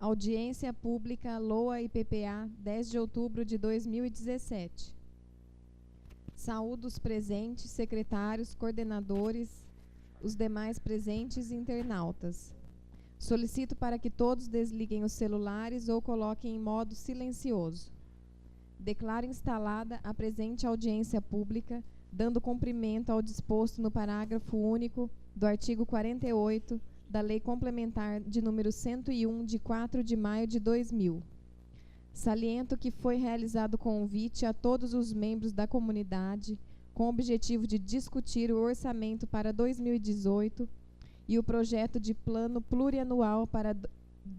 Audiência pública LOA e PPA, 10 de outubro de 2017. Saúdo os presentes, secretários, coordenadores, os demais presentes e internautas. Solicito para que todos desliguem os celulares ou coloquem em modo silencioso. Declaro instalada a presente audiência pública, dando cumprimento ao disposto no parágrafo único do artigo 48 da Lei Complementar de número 101, de 4 de maio de 2000. Saliento que foi realizado convite a todos os membros da comunidade com o objetivo de discutir o orçamento para 2018 e o projeto de plano plurianual para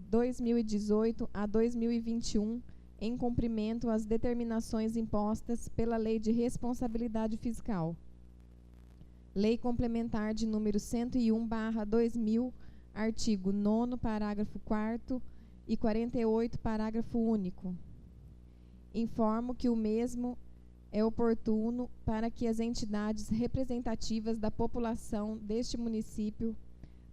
2018 a 2021, em cumprimento às determinações impostas pela Lei de Responsabilidade Fiscal. Lei Complementar de número 101/2000, artigo 9º, parágrafo 4º e 48, parágrafo único. Informo que o mesmo é oportuno para que as entidades representativas da população deste município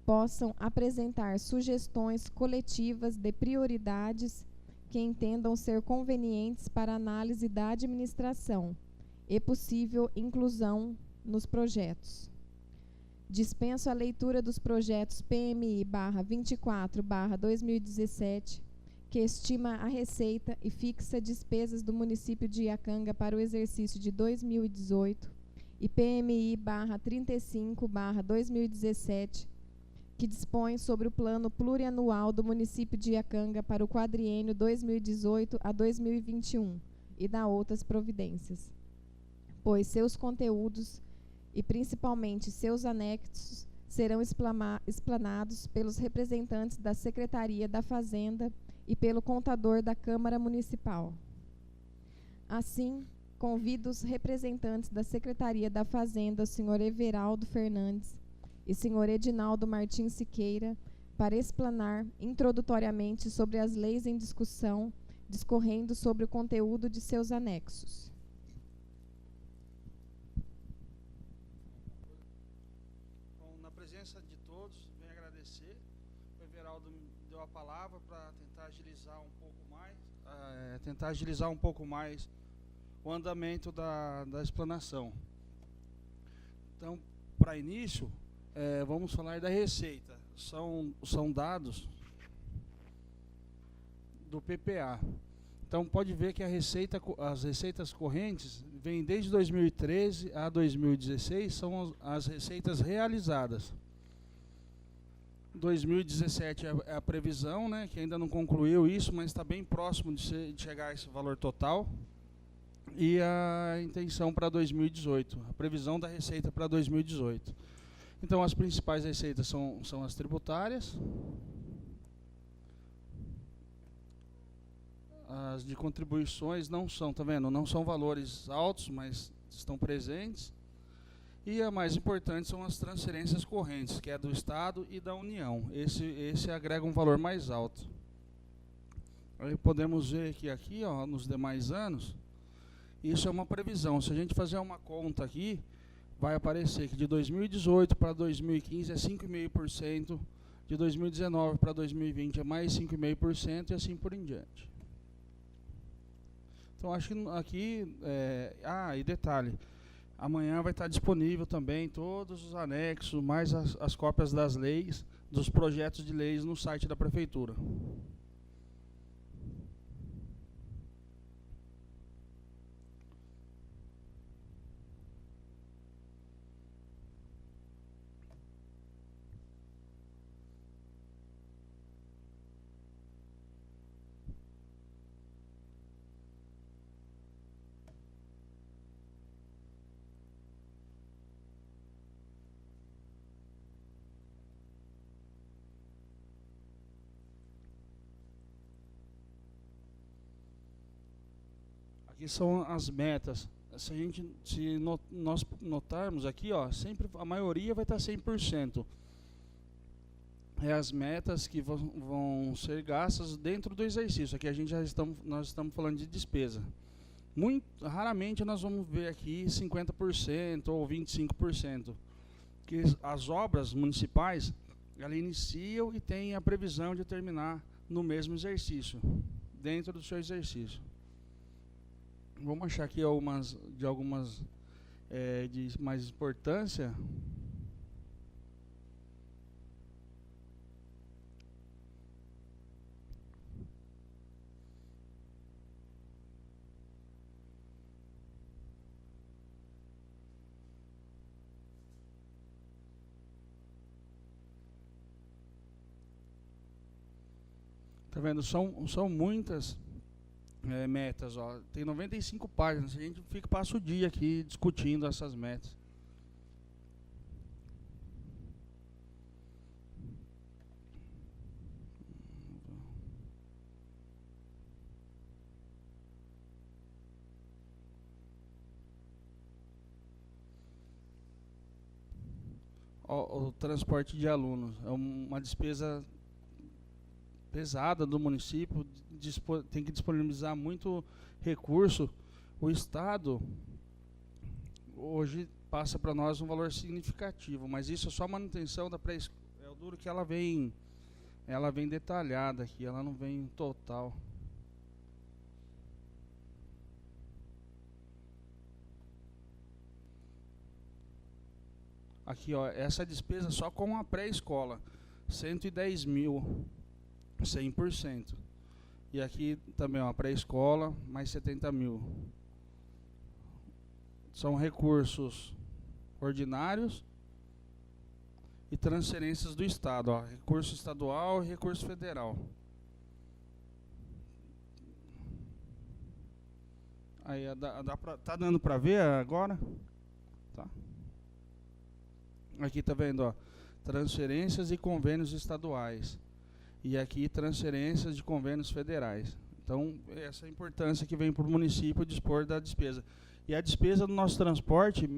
possam apresentar sugestões coletivas de prioridades que entendam ser convenientes para análise da administração e possível inclusão nos projetos. Dispenso a leitura dos projetos PMI/24/2017, que estima a receita e fixa despesas do município de Iacanga para o exercício de 2018, e PMI/35/2017, que dispõe sobre o plano plurianual do município de Iacanga para o quadriênio 2018 a 2021 e dá outras providências, pois seus conteúdos e principalmente seus anexos serão explanados pelos representantes da Secretaria da Fazenda e pelo contador da Câmara Municipal. Assim, convido os representantes da Secretaria da Fazenda, o senhor Everaldo Fernandes e senhor Edinaldo Martins Siqueira, para explanar introdutoriamente sobre as leis em discussão, discorrendo sobre o conteúdo de seus anexos. De todos, venho agradecer. O Everaldo me deu a palavra para tentar agilizar um pouco mais o andamento da explanação. Então, para início, vamos falar da receita. São dados do PPA. Então, pode ver que as receitas correntes vêm desde 2013 a 2016, são as receitas realizadas. 2017 é a previsão, né, que ainda não concluiu isso, mas está bem próximo de chegar a esse valor total. E a intenção para 2018, a previsão da receita para 2018. Então, as principais receitas são as tributárias, as de contribuições não são, tá vendo? Não são valores altos, mas estão presentes. E a mais importante são as transferências correntes, que é do Estado e da União. Esse agrega um valor mais alto. Aí podemos ver que aqui, ó, nos demais anos, isso é uma previsão. Se a gente fazer uma conta aqui, vai aparecer que de 2018 para 2015 é 5,5%, de 2019 para 2020 é mais 5,5% e assim por em diante. Então, acho que aqui... e detalhe, amanhã vai estar disponível também todos os anexos, mais as cópias das leis, dos projetos de leis no site da Prefeitura. Aqui são as metas. Se nós notarmos aqui, ó, sempre a maioria vai estar 100%. É as metas que vão ser gastas dentro do exercício. Aqui nós estamos falando de despesa. Muito raramente nós vamos ver aqui 50% ou 25%. Que as obras municipais, elas iniciam e têm a previsão de terminar no mesmo exercício, dentro do seu exercício. Vamos achar aqui algumas de mais importância. Tá vendo? São muitas metas, ó. Tem 95 páginas. A gente passa o dia aqui discutindo essas metas. Ó, o transporte de alunos é uma despesa pesada do município, tem que disponibilizar muito recurso. O Estado hoje passa para nós um valor significativo, mas isso é só manutenção da pré-escola. É o duro que ela vem detalhada aqui, ela não vem total. Aqui, ó, essa despesa só com a pré-escola, 110 mil. 100%. E aqui também, ó, pré-escola, mais 70 mil. São recursos ordinários e transferências do Estado, ó, recurso estadual e recurso federal. Aí, tá dando para ver agora? Tá. Aqui tá vendo, ó, transferências e convênios estaduais. E aqui transferências de convênios federais. Então, essa é a importância que vem para o município dispor da despesa. E a despesa do nosso transporte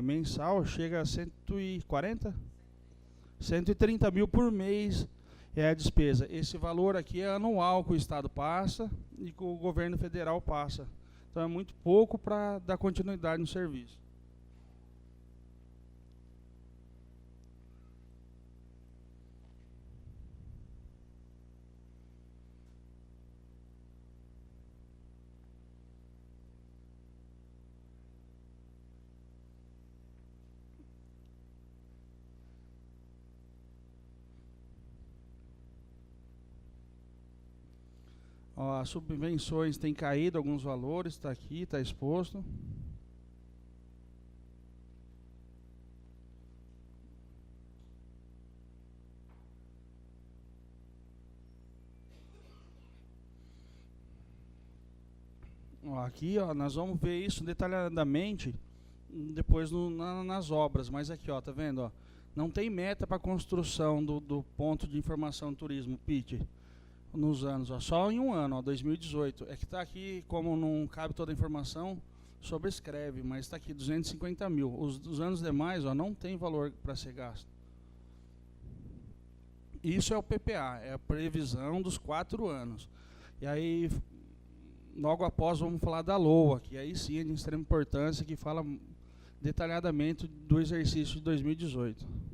mensal chega a 140? 130 mil por mês é a despesa. Esse valor aqui é anual que o Estado passa e que o governo federal passa. Então, é muito pouco para dar continuidade no serviço. Ó, as subvenções têm caído alguns valores, está aqui, está exposto. Ó, aqui, ó, nós vamos ver isso detalhadamente depois nas obras, mas aqui, ó, tá vendo? Ó, não tem meta para construção do ponto de informação do turismo, PIT. Nos anos, ó, só em um ano, ó, 2018. É que está aqui, como não cabe toda a informação, sobrescreve, mas está aqui 250 mil. Os anos demais, ó, não tem valor para ser gasto. Isso é o PPA, é a previsão dos 4 anos. E aí, logo após, vamos falar da LOA, que aí sim é de extrema importância, que fala detalhadamente do exercício de 2018.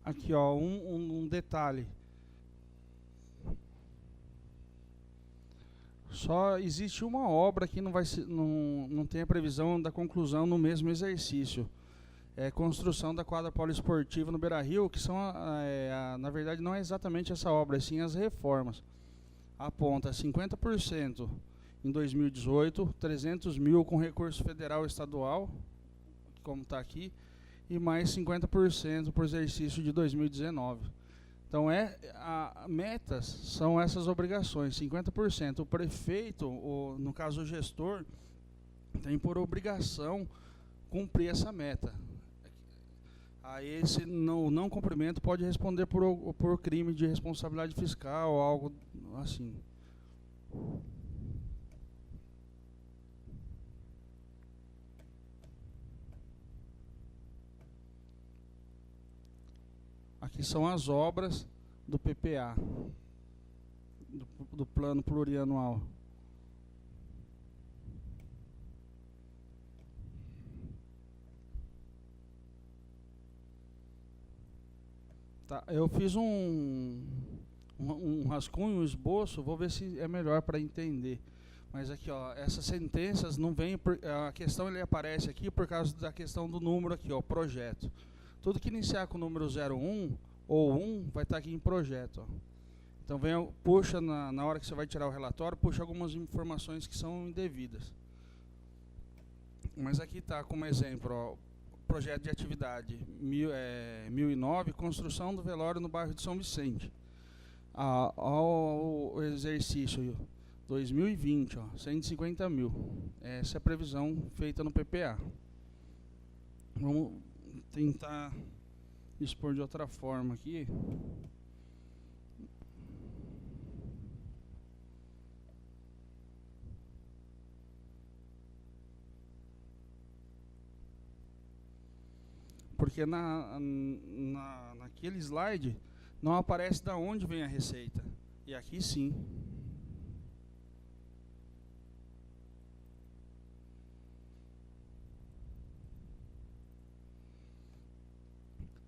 Aqui, ó, um detalhe. Só existe uma obra que não tem a previsão da conclusão no mesmo exercício. construção da quadra poliesportiva no Beira-Rio, que são, na verdade, não é exatamente essa obra, sim as reformas. Aponta 50% em 2018, 300 mil com recurso federal e estadual, como está aqui, e mais 50% por exercício de 2019. Então, metas são essas obrigações, 50%. O prefeito, no caso o gestor, tem por obrigação cumprir essa meta. Aí esse não cumprimento pode responder por crime de responsabilidade fiscal ou algo assim. Aqui são as obras do PPA, do plano plurianual. Tá, eu fiz um rascunho, um esboço, vou ver se é melhor para entender. Mas aqui, ó, essas sentenças não vêm, a questão ele aparece aqui por causa da questão do número aqui, ó, projeto. Tudo que iniciar com o número 01 ou 1 vai estar aqui em projeto. Ó. Então puxa na hora que você vai tirar o relatório, puxa algumas informações que são indevidas. Mas aqui está como exemplo, ó, projeto de atividade 1009, construção do velório no bairro de São Vicente. Ao exercício 2020, ó, 150 mil. Essa é a previsão feita no PPA. Vamos tentar expor de outra forma aqui. Porque naquele slide não aparece de onde vem a receita. E aqui sim.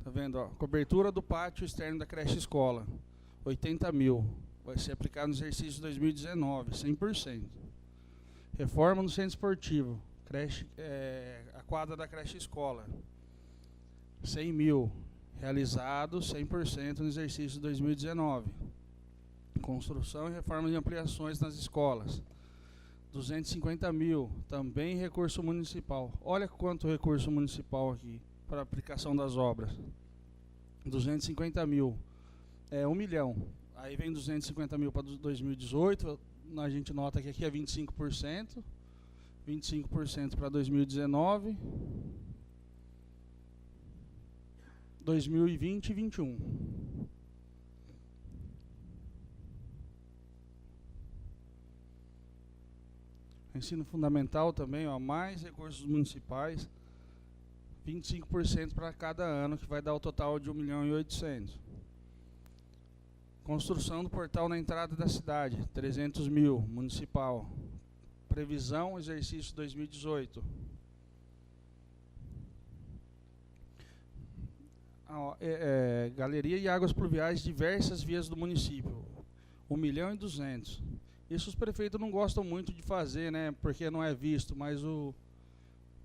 Tá vendo? Ó, cobertura do pátio externo da creche escola, 80 mil. Vai ser aplicado no exercício 2019, 100%. Reforma no centro esportivo, a quadra da creche escola, 100 mil. Realizado 100% no exercício 2019. Construção e reforma de ampliações nas escolas, 250 mil. Também recurso municipal. Olha quanto recurso municipal aqui para aplicação das obras. 250 mil. 1 milhão. Aí vem 250 mil para 2018. A gente nota que aqui é 25%. 25% para 2019. 2020 e 2021. Ensino fundamental também, ó, mais recursos municipais. 25% para cada ano, que vai dar o total de 1.800.000. Construção do portal na entrada da cidade, 300 mil, municipal. Previsão, exercício 2018. Galeria e águas pluviais, diversas vias do município, 1.200.000. Isso os prefeitos não gostam muito de fazer, né? Porque não é visto, mas o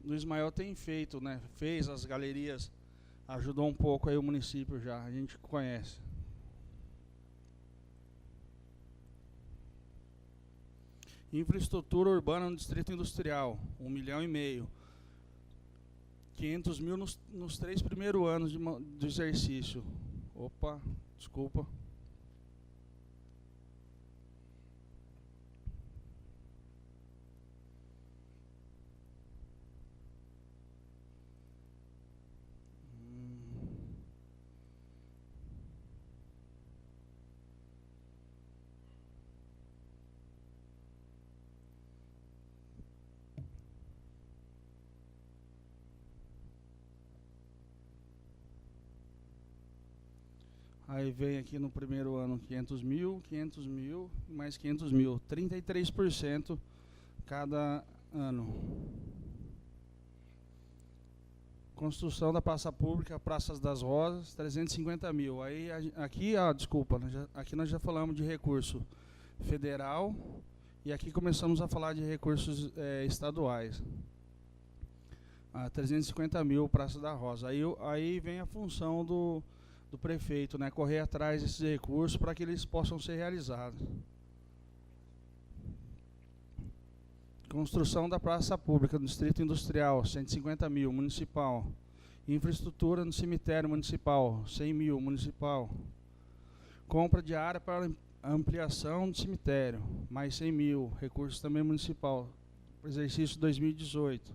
Ismael tem feito, né? Fez as galerias, ajudou um pouco aí o município já, a gente conhece. Infraestrutura urbana no distrito industrial, 1,5 milhão. 500 mil nos 3 primeiros anos do exercício. Opa, desculpa. Aí vem aqui no primeiro ano 500 mil, e mais 500 mil. 33% cada ano. Construção da praça pública, Praças das Rosas, 350 mil. Aí aqui, desculpa, aqui nós já falamos de recurso federal e aqui começamos a falar de recursos estaduais. 350 mil Praça da Rosa. Aí vem a função do prefeito, né, correr atrás desses recursos para que eles possam ser realizados. Construção da praça pública no Distrito Industrial, 150 mil, municipal. Infraestrutura no cemitério municipal, 100 mil, municipal. Compra de área para ampliação do cemitério, mais 100 mil, recursos também municipal. Exercício 2018.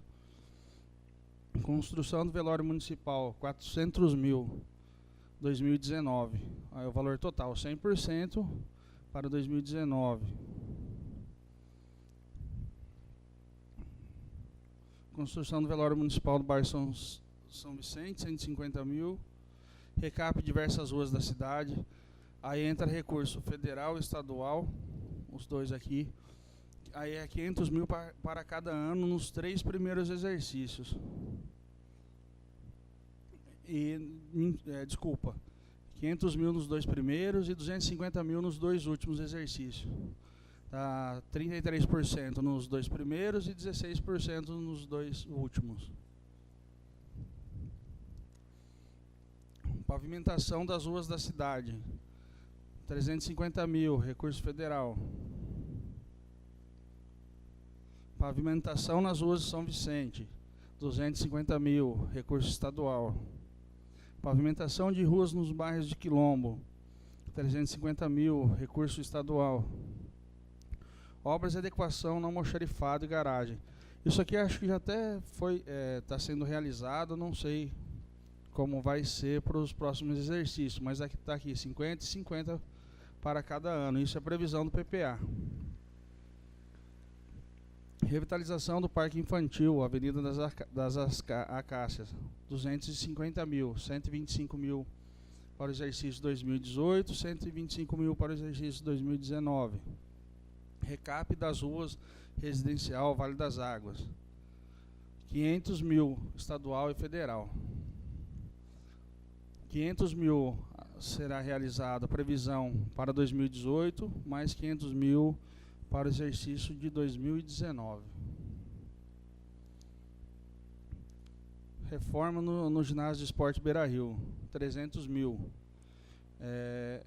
Construção do velório municipal, 400 mil, 2019. Aí o valor total, 100% para 2019. Construção do velório municipal do bairro São Vicente, 150 mil. Recap de diversas ruas da cidade. Aí entra recurso federal e estadual, os dois aqui. Aí é 500 mil para cada ano nos 3 primeiros exercícios. Desculpa, 500 mil nos 2 primeiros e 250 mil nos 2 últimos exercícios. Tá 33% nos 2 primeiros e 16% nos 2 últimos. Pavimentação das ruas da cidade, 350 mil, recurso federal. Pavimentação nas ruas de São Vicente, 250 mil, recurso estadual. Pavimentação de ruas nos bairros de Quilombo, 350 mil, recurso estadual. Obras de adequação no almoxarifado e garagem. Isso aqui acho que já até está sendo realizado, não sei como vai ser para os próximos exercícios, mas aqui está aqui 50 e 50 para cada ano. Isso é previsão do PPA. Revitalização do Parque Infantil, Avenida das Acácias, 250 mil, 125 mil para o exercício 2018, 125 mil para o exercício 2019. Recap das ruas residencial Vale das Águas, 500 mil estadual e federal. 500 mil será realizada a previsão para 2018, mais 500 mil para o exercício de 2019. Reforma no ginásio de esporte Beira-Rio, 300 mil.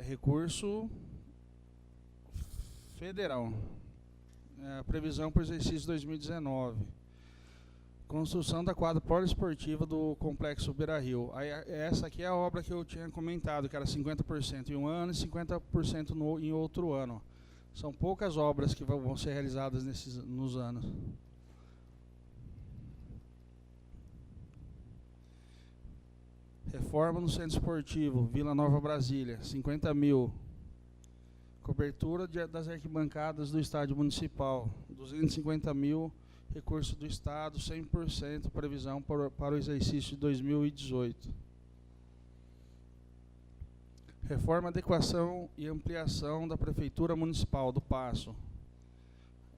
Recurso federal. Previsão para o exercício 2019. Construção da quadra poliesportiva do Complexo Beira-Rio. Essa aqui é a obra que eu tinha comentado, que era 50% em um ano e 50% em outro ano. São poucas obras que vão ser realizadas nos anos. Reforma no Centro Esportivo, Vila Nova Brasília, 50 mil. Cobertura das arquibancadas do Estádio Municipal, 250 mil. Recurso do Estado, 100%, previsão para o exercício de 2018. Reforma, adequação e ampliação da Prefeitura Municipal do Paço,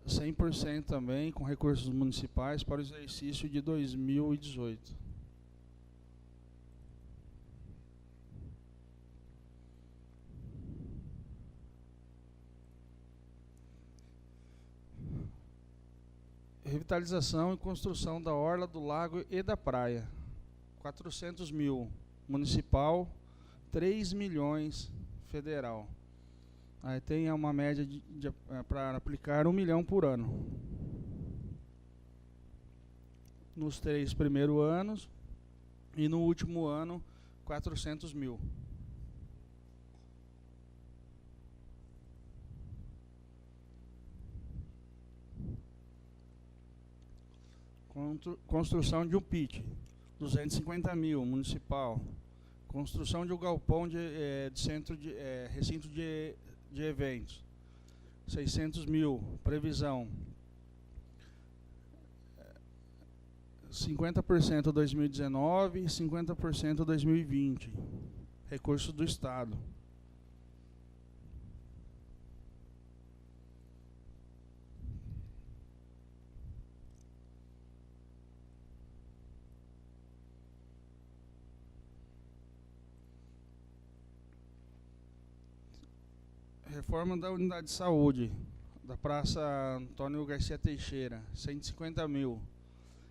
100% também, com recursos municipais para o exercício de 2018. Revitalização e construção da orla do lago e da praia, 400 mil, municipal, 3 milhões, federal. Aí tem uma média para aplicar 1 milhão por ano. Nos 3 primeiros anos e no último ano, 400 mil. Construção de um PIT, 250 mil, municipal. Construção de um galpão de recinto de eventos, 600 mil, previsão. 50% 2019 e 50% 2020, recurso do Estado. Reforma da unidade de saúde, da Praça Antônio Garcia Teixeira, 150 mil.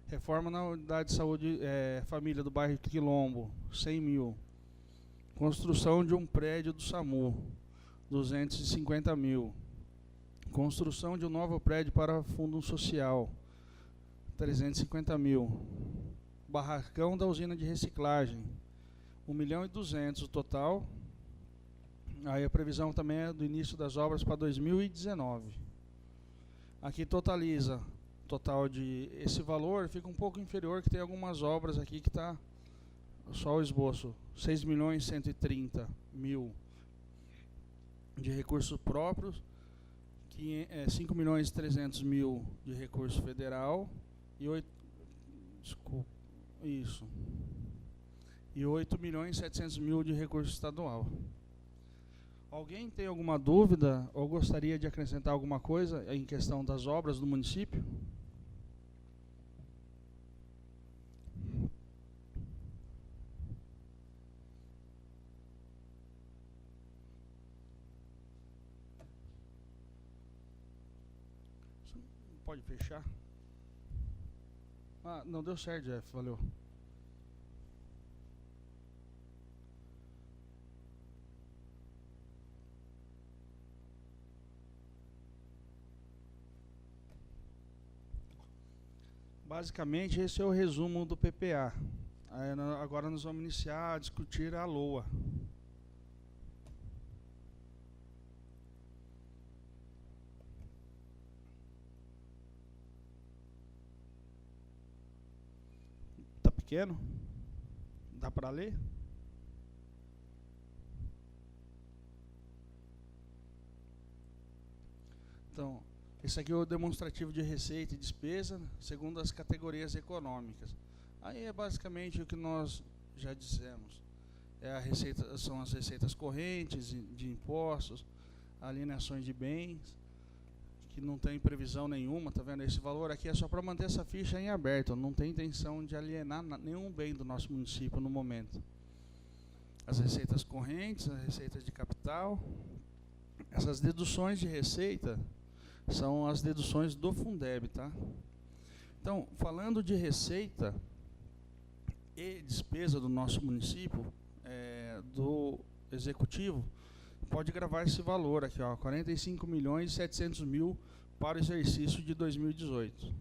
Reforma na unidade de saúde família do bairro Quilombo, 100 mil. Construção de um prédio do SAMU, 250 mil. Construção de um novo prédio para fundo social, 350 mil. Barracão da usina de reciclagem, 1.200.000 o total. Aí a previsão também é do início das obras para 2019. Aqui totaliza, total de esse valor fica um pouco inferior, que tem algumas obras aqui que está só o esboço, 6.130.000 de recursos próprios, 5.300.000 de recurso federal e 8.700.000 de recurso estadual. Alguém tem alguma dúvida ou gostaria de acrescentar alguma coisa em questão das obras do município? Pode fechar? Ah, não deu certo, Jeff, valeu. Basicamente, esse é o resumo do PPA. Agora nós vamos iniciar a discutir a LOA. Tá pequeno? Dá para ler? Então, esse aqui é o demonstrativo de receita e despesa, segundo as categorias econômicas. Aí é basicamente o que nós já dissemos. São as receitas correntes de impostos, alienações de bens, que não tem previsão nenhuma, tá vendo? Esse valor aqui é só para manter essa ficha em aberto, não tem intenção de alienar nenhum bem do nosso município no momento. As receitas correntes, as receitas de capital, essas deduções de receita são as deduções do Fundeb, tá? Então, falando de receita e despesa do nosso município, do executivo, pode gravar esse valor aqui, ó, 45.700.000 para o exercício de 2018.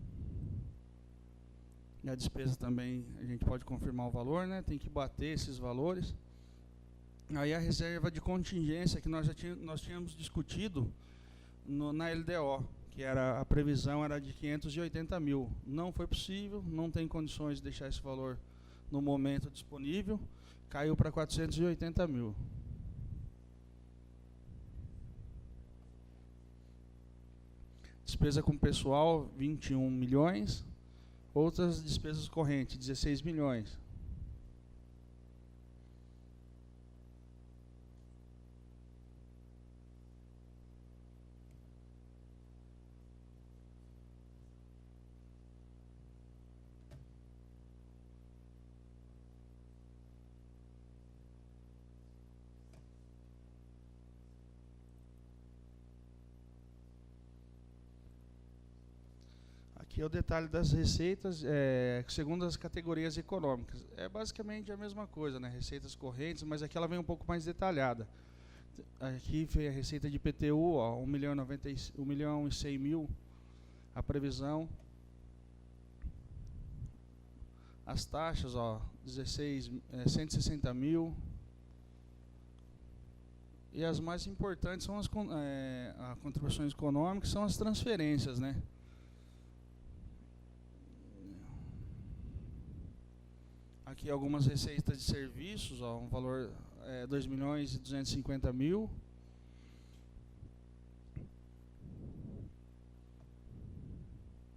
E a despesa também, a gente pode confirmar o valor, né? Tem que bater esses valores. Aí a reserva de contingência que nós tínhamos discutido na LDO, que a previsão era de 580 mil. Não foi possível, não tem condições de deixar esse valor no momento disponível, caiu para 480 mil. Despesa com pessoal, 21 milhões. Outras despesas correntes, 16 milhões. Aqui é o detalhe das receitas, segundo as categorias econômicas. É basicamente a mesma coisa, né? Receitas correntes, mas aqui ela vem um pouco mais detalhada. Aqui foi a receita de IPTU, ó, 1.100.000, a previsão. As taxas, ó, 160 mil. E as mais importantes são as contribuições econômicas, são as transferências, né? Aqui algumas receitas de serviços, ó, um valor 2.250.000.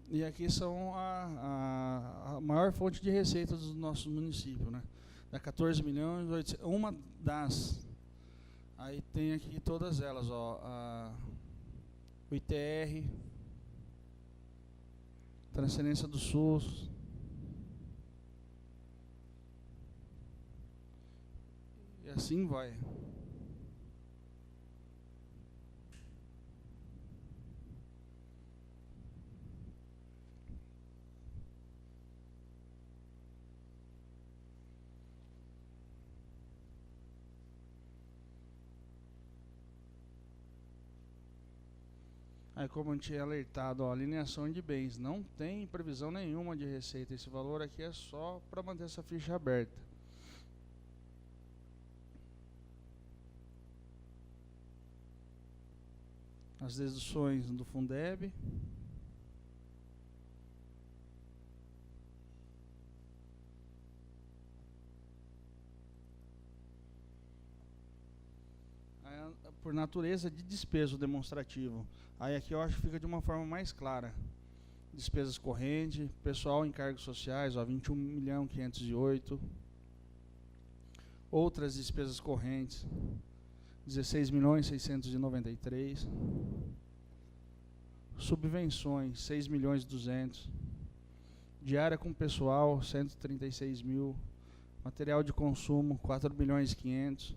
E aqui são a maior fonte de receita do nosso município, né? Dá 14 milhões, uma das. Aí tem aqui todas elas, ó, o ITR, transferência do SUS. E assim vai. Aí, como eu tinha alertado, ó, alineação de bens, não tem previsão nenhuma de receita. Esse valor aqui é só para manter essa ficha aberta. As deduções do Fundeb. Por natureza de despesa demonstrativo. Aí aqui eu acho que fica de uma forma mais clara. Despesas correntes, pessoal, encargos sociais, ó, 21.508.000. Outras despesas correntes, 16.693.000. Subvenções, 6.200.000. Diária com pessoal, 136.000. Material de consumo, 4.500.000.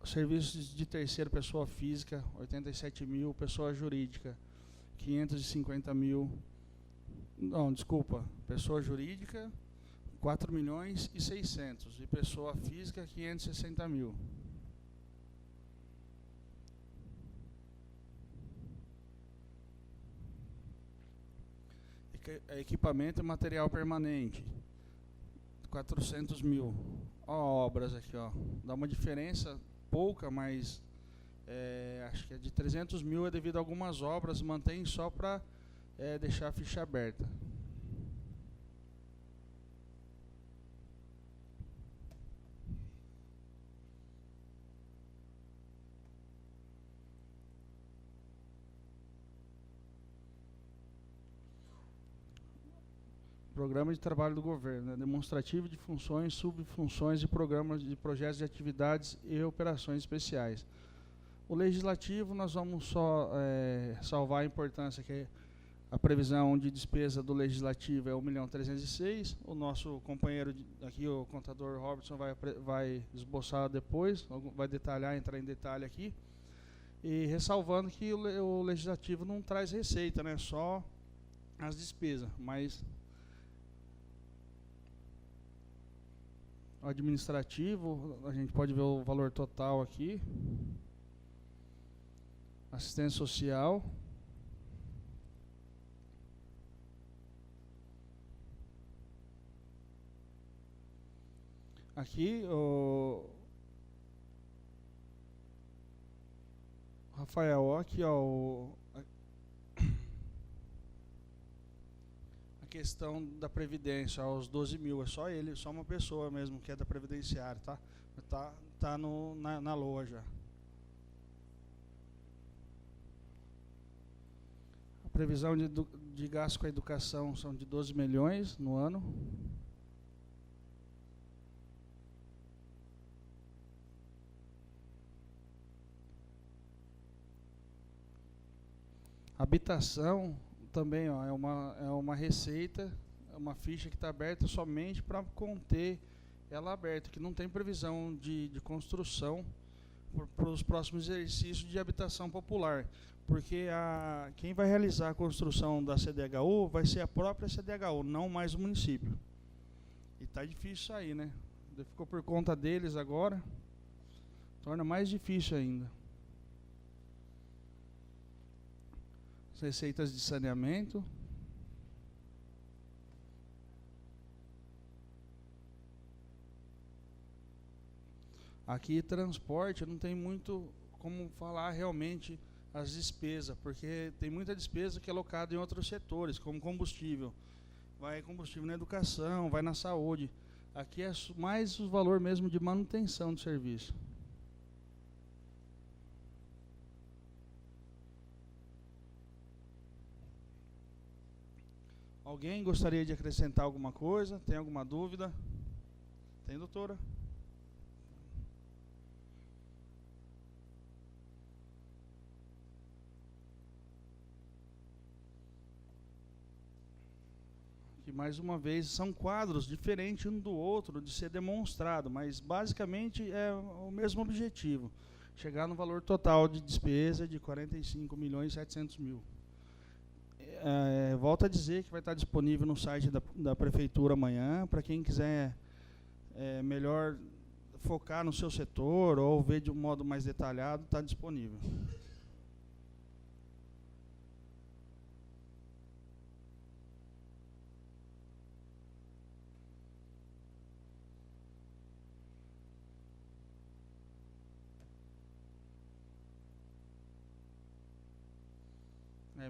Serviços de terceira pessoa física, 87.000. Pessoa jurídica, 550.000. Não, desculpa. Pessoa jurídica, 4.600.000. E pessoa física, 560.000. Equipamento e material permanente, 400.000. Ó, obras aqui, ó. Dá uma diferença pouca, mas acho que é de 300.000 é devido a algumas obras, mantém só para deixar a ficha aberta. Programa de trabalho do governo, né? Demonstrativo de funções, subfunções e programas de projetos de atividades e operações especiais. O legislativo, nós vamos só salvar a importância que a previsão de despesa do legislativo é 1.306.000. O nosso companheiro aqui, o contador Robertson, vai esboçar depois, vai detalhar, entrar em detalhe aqui. E ressalvando que o legislativo não traz receita, né? Só as despesas, mas administrativo, a gente pode ver o valor total aqui. Assistência social. Aqui, o Rafael, aqui, ó, a questão da Previdência, ó, os 12.000, é só ele, só uma pessoa mesmo que é da Previdenciária, tá? Tá na LOA já. A previsão de gasto com a educação são de 12 milhões no ano. Habitação também, ó, é uma receita, é uma ficha que está aberta somente para conter ela aberta, que não tem previsão de construção para os próximos exercícios de habitação popular, porque quem vai realizar a construção da CDHU vai ser a própria CDHU, não mais o município. E está difícil sair, né? Ficou por conta deles agora, torna mais difícil ainda. Receitas de saneamento. Aqui transporte, não tem muito como falar realmente as despesas, porque tem muita despesa que é alocada em outros setores, como combustível. Vai combustível na educação, vai na saúde. Aqui é mais o valor mesmo de manutenção do serviço. Alguém gostaria de acrescentar alguma coisa? Tem alguma dúvida? Tem, doutora? Que mais uma vez são quadros diferentes um do outro de ser demonstrado, mas basicamente é o mesmo objetivo: chegar no valor total de despesa de 45.700.000. Volto a dizer que vai estar disponível no site da Prefeitura amanhã, para quem quiser melhor focar no seu setor ou ver de um modo mais detalhado, está disponível.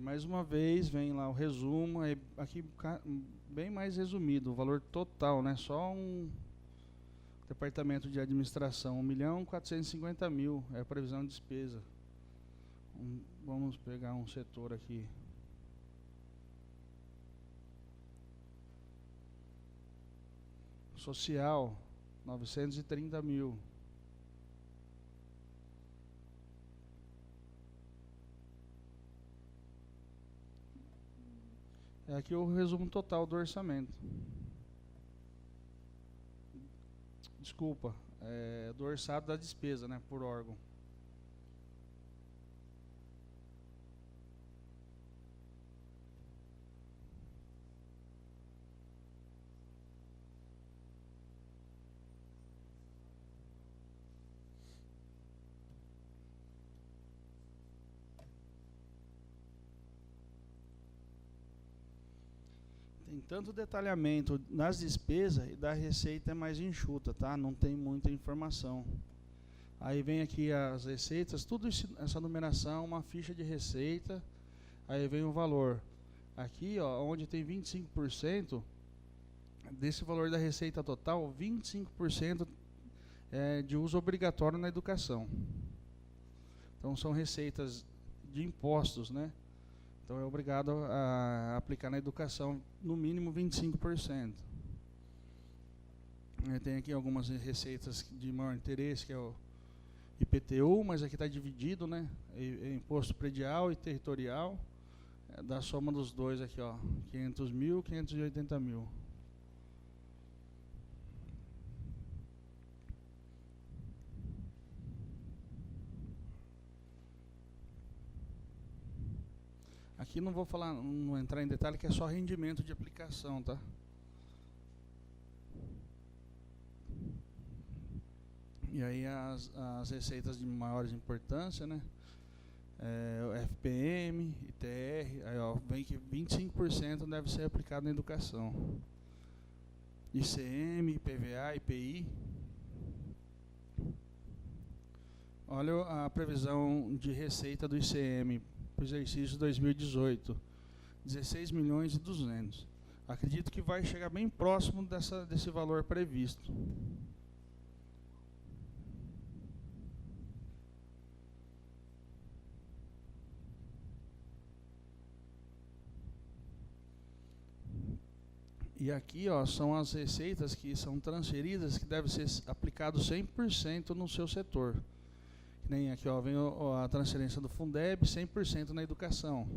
Mais uma vez, vem lá o resumo, aqui bem mais resumido, o valor total, né? Só um departamento de administração, 1.450.000 é a previsão de despesa. Vamos pegar um setor aqui. Social, 930.000. É aqui o resumo total do orçamento. Desculpa, do orçado da despesa, né, por órgão. Tem tanto detalhamento nas despesas e da receita é mais enxuta, tá? Não tem muita informação. Aí vem aqui as receitas, tudo isso, essa numeração, uma ficha de receita, aí vem o valor. Aqui, ó, onde tem 25%, desse valor da receita total, 25% é de uso obrigatório na educação. Então são receitas de impostos, né? Então é obrigado a aplicar na educação no mínimo 25%. Tem aqui algumas receitas de maior interesse, que é o IPTU, mas aqui está dividido, né? Imposto predial e territorial. Da soma dos dois aqui, ó, 500.000, 580.000. Aqui não vou falar, não entrar em detalhe, que é só rendimento de aplicação, tá? E aí as receitas de maior importância, né? O FPM, ITR, aí ó, vem que 25% deve ser aplicado na educação. ICM, IPVA, IPI. Olha a previsão de receita do ICM para o exercício 2018, 16.200.000. Acredito que vai chegar bem próximo desse valor previsto. E aqui, ó, são as receitas que são transferidas, que devem ser aplicados 100% no seu setor. Que nem aqui, ó, vem a transferência do Fundeb, 100% na educação.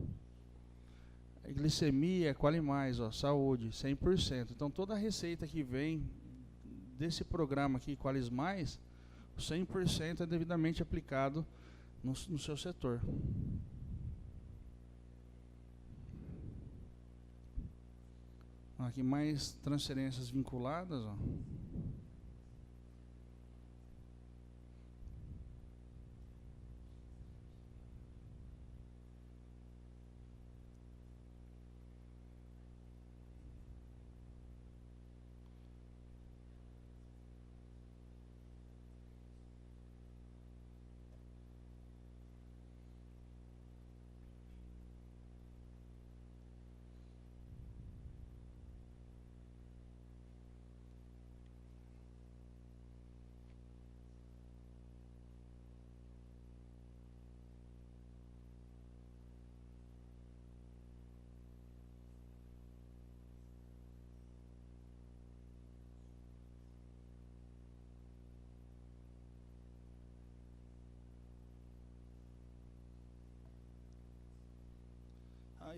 A glicemia, Qualimais, ó, saúde, 100%. Então toda a receita que vem desse programa aqui, Qualismais, 100% é devidamente aplicado no seu setor. Aqui mais transferências vinculadas, ó.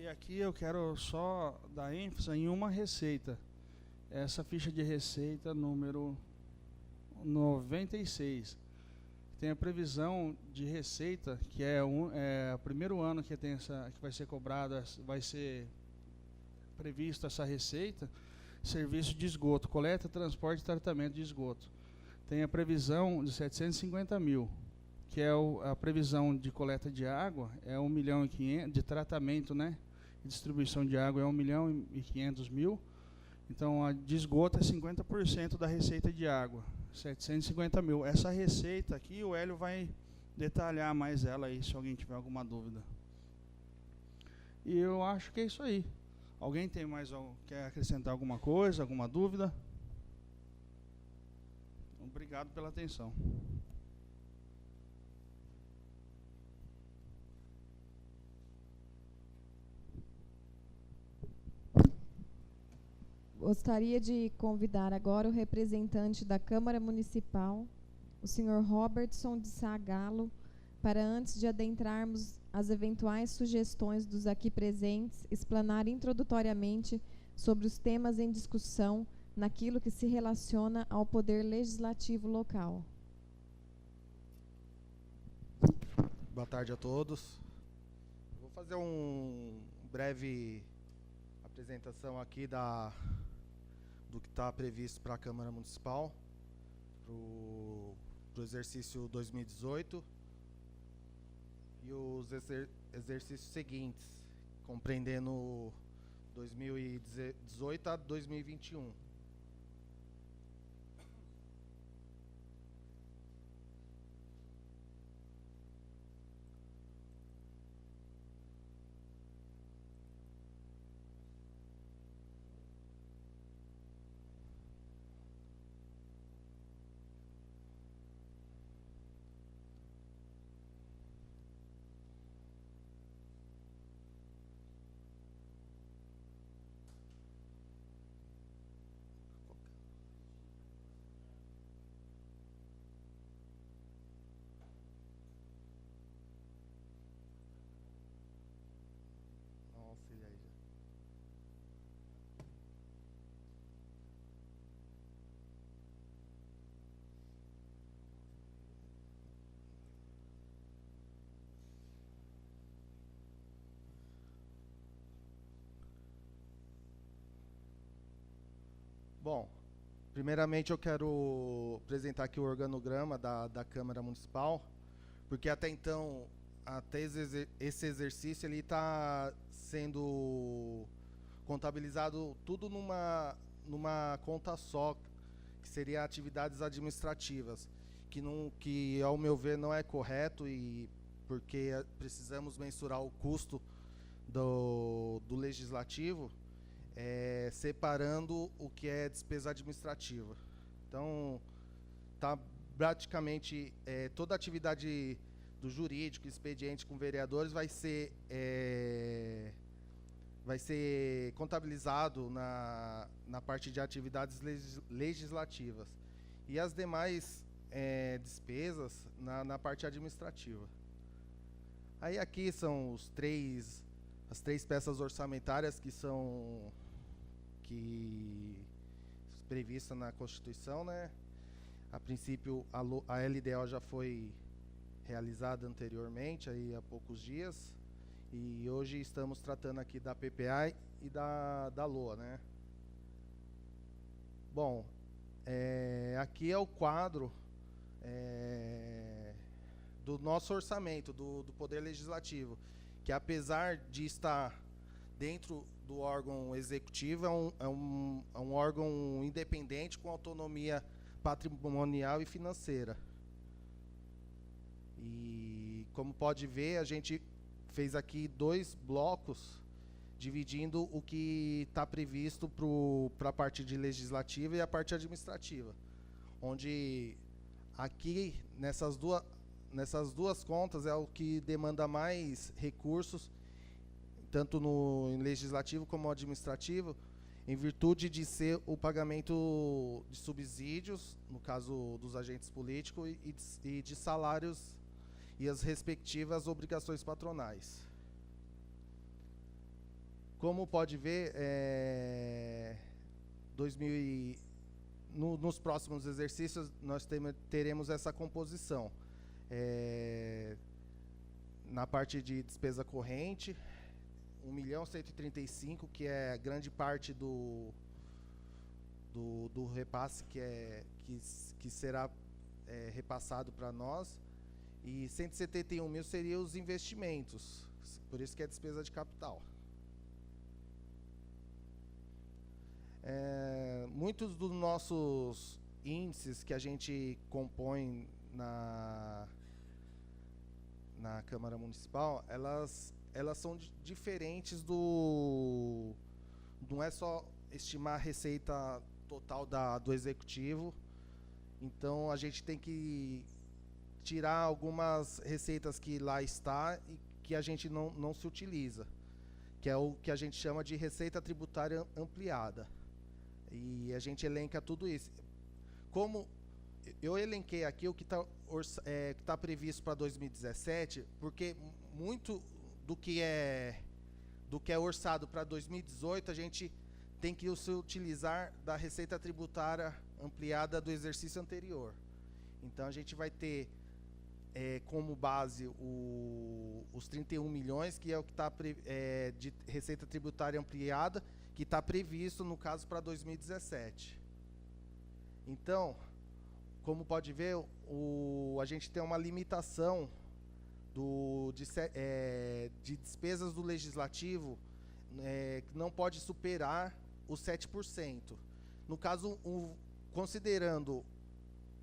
E aqui eu quero só dar ênfase em uma receita. Essa ficha de receita número 96. Tem a previsão de receita, que é o primeiro ano que tem que vai ser cobrada, vai ser prevista essa receita, serviço de esgoto, coleta, transporte e tratamento de esgoto. Tem a previsão de 750.000. Que é a previsão de coleta de água, é 1.500.000, de tratamento, né? E distribuição de água é 1.500.000. Então, a de esgoto é 50% da receita de água, 750.000. Essa receita aqui, o Hélio vai detalhar mais ela aí, se alguém tiver alguma dúvida. E eu acho que é isso aí. Alguém tem mais quer acrescentar alguma coisa, alguma dúvida? Obrigado pela atenção. Gostaria de convidar agora o representante da Câmara Municipal, o senhor Robertson de Sá Galo, para, antes de adentrarmos as eventuais sugestões dos aqui presentes, explanar introdutoriamente sobre os temas em discussão naquilo que se relaciona ao poder legislativo local. Boa tarde a todos. Vou fazer uma breve apresentação aqui do que está previsto para a Câmara Municipal para o exercício 2018 e os exercícios seguintes, compreendendo 2018 a 2021. Bom, primeiramente eu quero apresentar aqui o organograma da Câmara Municipal, porque até então, até esse exercício, ele está sendo contabilizado tudo numa conta só, que seria atividades administrativas, que ao meu ver não é correto, e porque precisamos mensurar o custo do legislativo, separando o que é despesa administrativa. Então, tá praticamente toda a atividade do jurídico, expediente com vereadores vai ser contabilizado na parte de atividades legislativas e as demais despesas na parte administrativa. Aí aqui são as três peças orçamentárias que são prevista na Constituição, né? A princípio, a LDO já foi realizada anteriormente, aí há poucos dias, e hoje estamos tratando aqui da PPA e da LOA, né? Bom, aqui é o quadro do nosso orçamento, do Poder Legislativo, que apesar de estar dentro do órgão executivo, é um órgão independente com autonomia patrimonial e financeira. E, como pode ver, a gente fez aqui 2 blocos, dividindo o que está previsto para a parte de legislativa e a parte administrativa. Onde aqui, nessas duas contas, é o que demanda mais recursos, tanto no legislativo como administrativo, em virtude de ser o pagamento de subsídios, no caso dos agentes políticos, e de salários e as respectivas obrigações patronais. Como pode ver, nos próximos exercícios nós teremos essa composição. Na parte de despesa corrente, 1.135.000, que é grande parte do repasse que será repassado para nós, e 171.000 seriam os investimentos, por isso que é despesa de capital. Muitos dos nossos índices que a gente compõe na Câmara Municipal, elas são diferentes do... Não é só estimar a receita total do executivo. Então, a gente tem que tirar algumas receitas que lá está e que a gente não se utiliza, que é o que a gente chama de receita tributária ampliada. E a gente elenca tudo isso. Como eu elenquei aqui o que está previsto para 2017, porque muito do que é orçado para 2018, a gente tem que se utilizar da receita tributária ampliada do exercício anterior. Então, a gente vai ter como base os 31 milhões, que é o que está de receita tributária ampliada, que está previsto, no caso, para 2017. Então, como pode ver, a gente tem uma limitação de despesas do legislativo que não pode superar os 7%. No caso, considerando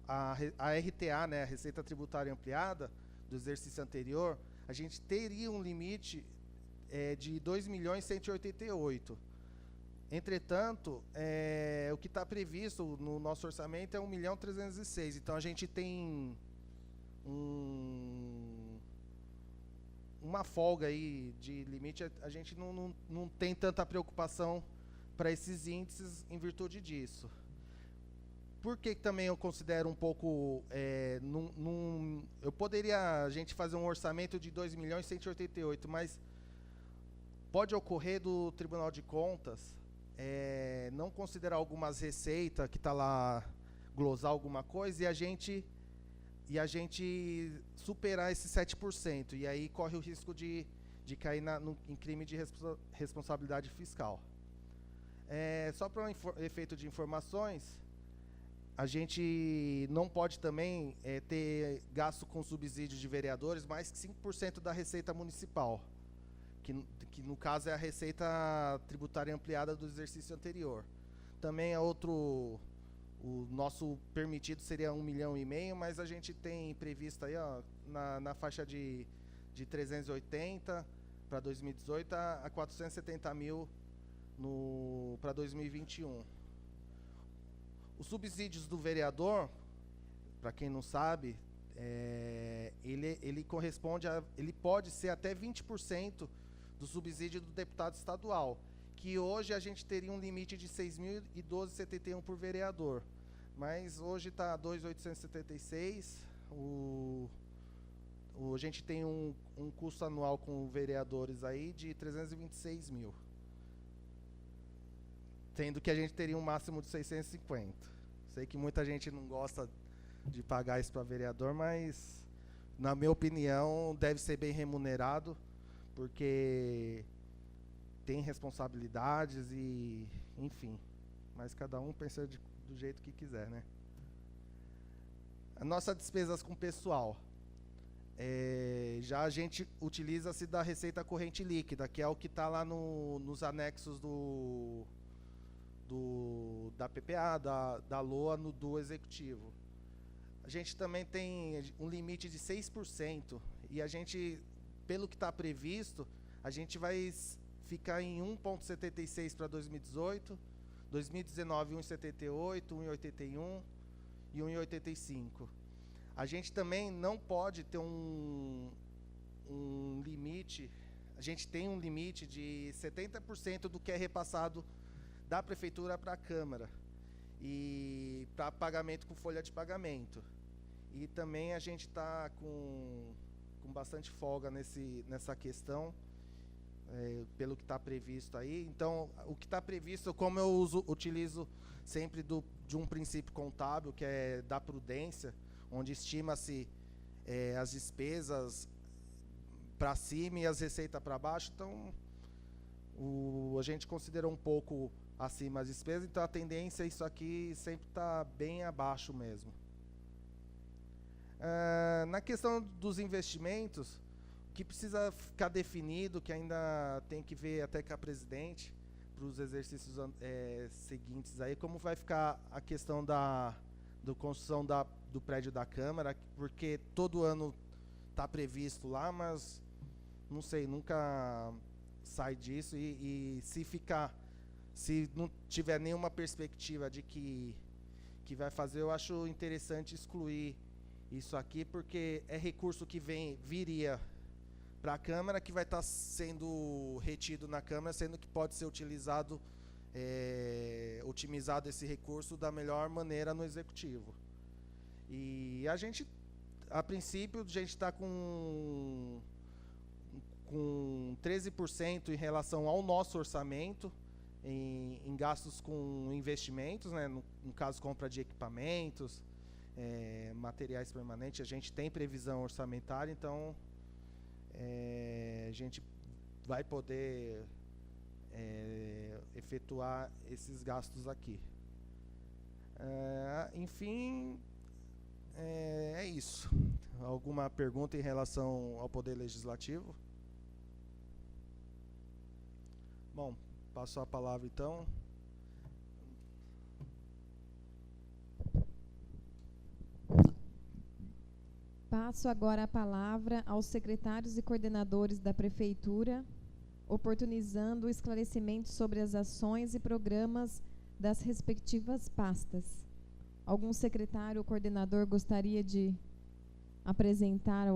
a RTA, né, a Receita Tributária Ampliada, do exercício anterior, a gente teria um limite de 2.188.000. Entretanto, o que está previsto no nosso orçamento é 1.306.000. Então, a gente tem uma folga aí de limite. A gente não tem tanta preocupação para esses índices em virtude disso. Por que também eu considero um pouco... eu poderia a gente fazer um orçamento de 2.188.000, mas pode ocorrer do Tribunal de Contas não considerar algumas receitas que está lá, glosar alguma coisa, e a gente superar esse 7%. E aí corre o risco de cair em crime de responsabilidade fiscal. Só para efeito de informações, a gente não pode também ter gasto com subsídio de vereadores mais que 5% da receita municipal, que no caso é a receita tributária ampliada do exercício anterior. Também o nosso permitido seria 1,5 milhão, mas a gente tem previsto aí, ó, na faixa de 380 para 2018 a 470.000 para 2021. Os subsídios do vereador, para quem não sabe, ele corresponde ele pode ser até 20% do subsídio do deputado estadual, que hoje a gente teria um limite de 6.012,71 por vereador, mas hoje está 2.876. A gente tem um custo anual com vereadores aí de 326.000. Sendo que a gente teria um máximo de 650. Sei que muita gente não gosta de pagar isso para vereador, mas, na minha opinião, deve ser bem remunerado, porque tem responsabilidades e, enfim. Mas cada um pensa do jeito que quiser, né? A nossa despesas com pessoal. Já a gente utiliza-se da receita corrente líquida, que é o que está lá nos anexos da PPA, da LOA, do executivo. A gente também tem um limite de 6%, e a gente, pelo que está previsto, a gente vai ficar em 1,76 para 2018, 2019 1,78, 1,81 e 1,85. A gente também não pode ter um limite, a gente tem um limite de 70% do que é repassado da prefeitura para a Câmara, e para pagamento com folha de pagamento. E também a gente está com bastante folga nessa questão, pelo que está previsto aí. Então, o que está previsto, como eu utilizo sempre de um princípio contábil, que é da prudência, onde estima-se as despesas para cima e as receitas para baixo, então a gente considerou um pouco acima as despesas, então a tendência é isso aqui sempre está bem abaixo mesmo. Na questão dos investimentos, o que precisa ficar definido, que ainda tem que ver até com a presidente, para os exercícios seguintes aí, como vai ficar a questão da construção do prédio da Câmara, porque todo ano está previsto lá, mas não sei, nunca sai disso e se não tiver nenhuma perspectiva de que vai fazer, eu acho interessante excluir isso aqui, porque é recurso que viria para a Câmara, que vai estar sendo retido na Câmara, sendo que pode ser utilizado, otimizado esse recurso da melhor maneira no Executivo. E a gente, a princípio, a gente está com 13% em relação ao nosso orçamento, em gastos com investimentos, né, no caso, compra de equipamentos, materiais permanentes, a gente tem previsão orçamentária, então a gente vai poder efetuar esses gastos aqui. Enfim, é isso. Alguma pergunta em relação ao Poder Legislativo? Bom, passo a palavra então. Passo agora a palavra aos secretários e coordenadores da Prefeitura, oportunizando o esclarecimento sobre as ações e programas das respectivas pastas. Algum secretário ou coordenador gostaria de apresentar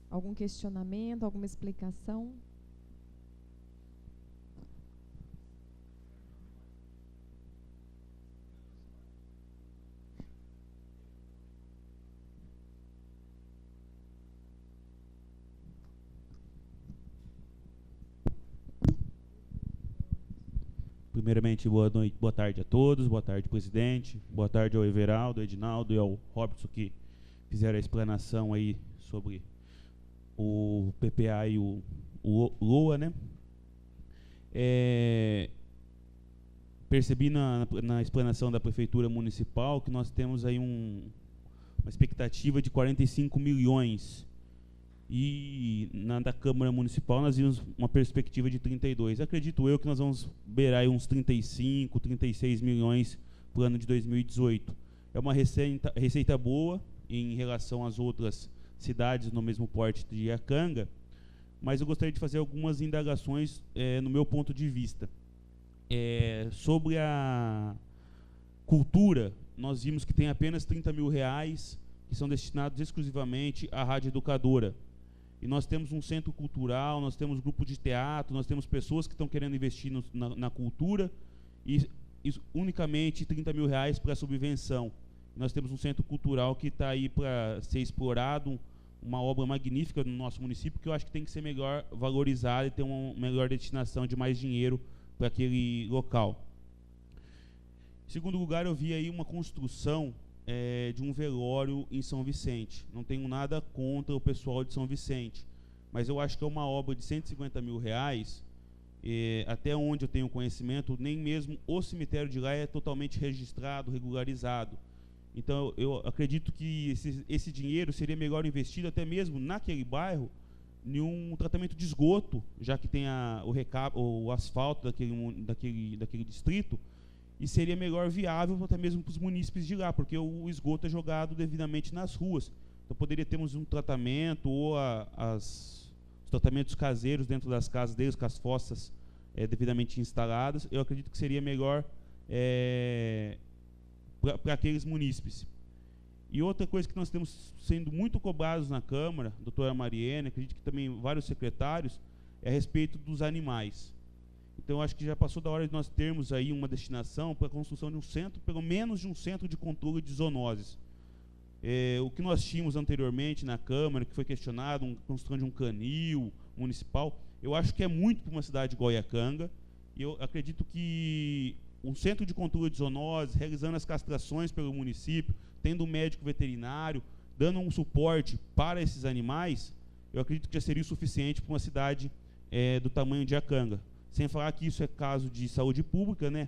algum questionamento, alguma explicação? Primeiramente, boa noite, boa tarde a todos, boa tarde, presidente, boa tarde ao Everaldo, ao Edinaldo e ao Robson, que fizeram a explanação aí sobre o PPA e o LOA, né? Percebi na explanação da Prefeitura Municipal que nós temos aí uma expectativa de 45 milhões e na da Câmara Municipal nós vimos uma perspectiva de 32. Acredito eu que nós vamos beirar aí uns 35, 36 milhões para o ano de 2018. É uma receita boa em relação às outras cidades no mesmo porte de Iacanga, mas eu gostaria de fazer algumas indagações no meu ponto de vista. Sobre a cultura, nós vimos que tem apenas 30 mil reais que são destinados exclusivamente à Rádio Educadora. E nós temos um centro cultural, nós temos grupo de teatro, nós temos pessoas que estão querendo investir na cultura e unicamente 30 mil reais para subvenção. Nós temos um centro cultural que está aí para ser explorado, uma obra magnífica no nosso município, que eu acho que tem que ser melhor valorizada e ter uma melhor destinação de mais dinheiro para aquele local. Em segundo lugar, eu vi aí uma construção de um velório em São Vicente. Não tenho nada contra o pessoal de São Vicente, mas eu acho que é uma obra de 150 mil reais, até onde eu tenho conhecimento, nem mesmo o cemitério de lá é totalmente registrado, regularizado. Então eu acredito que esse dinheiro seria melhor investido até mesmo naquele bairro, em um tratamento de esgoto, já que tem o asfalto daquele distrito, e seria melhor viável até mesmo para os munícipes de lá, porque o esgoto é jogado devidamente nas ruas. Então poderia termos um tratamento ou os tratamentos caseiros dentro das casas deles, com as fossas devidamente instaladas. Eu acredito que seria melhor para aqueles munícipes. E outra coisa que nós temos sendo muito cobrados na Câmara, doutora Mariene, acredito que também vários secretários, é a respeito dos animais. Então, acho que já passou da hora de nós termos aí uma destinação para a construção de um centro, pelo menos de um centro de controle de zoonoses. O que nós tínhamos anteriormente na Câmara, que foi questionado, a construção de um canil municipal, eu acho que é muito para uma cidade igual Iacanga, e eu acredito que um centro de controle de zoonoses, realizando as castrações pelo município, tendo um médico veterinário, dando um suporte para esses animais, eu acredito que já seria o suficiente para uma cidade do tamanho de Iacanga. Sem falar que isso é caso de saúde pública, né?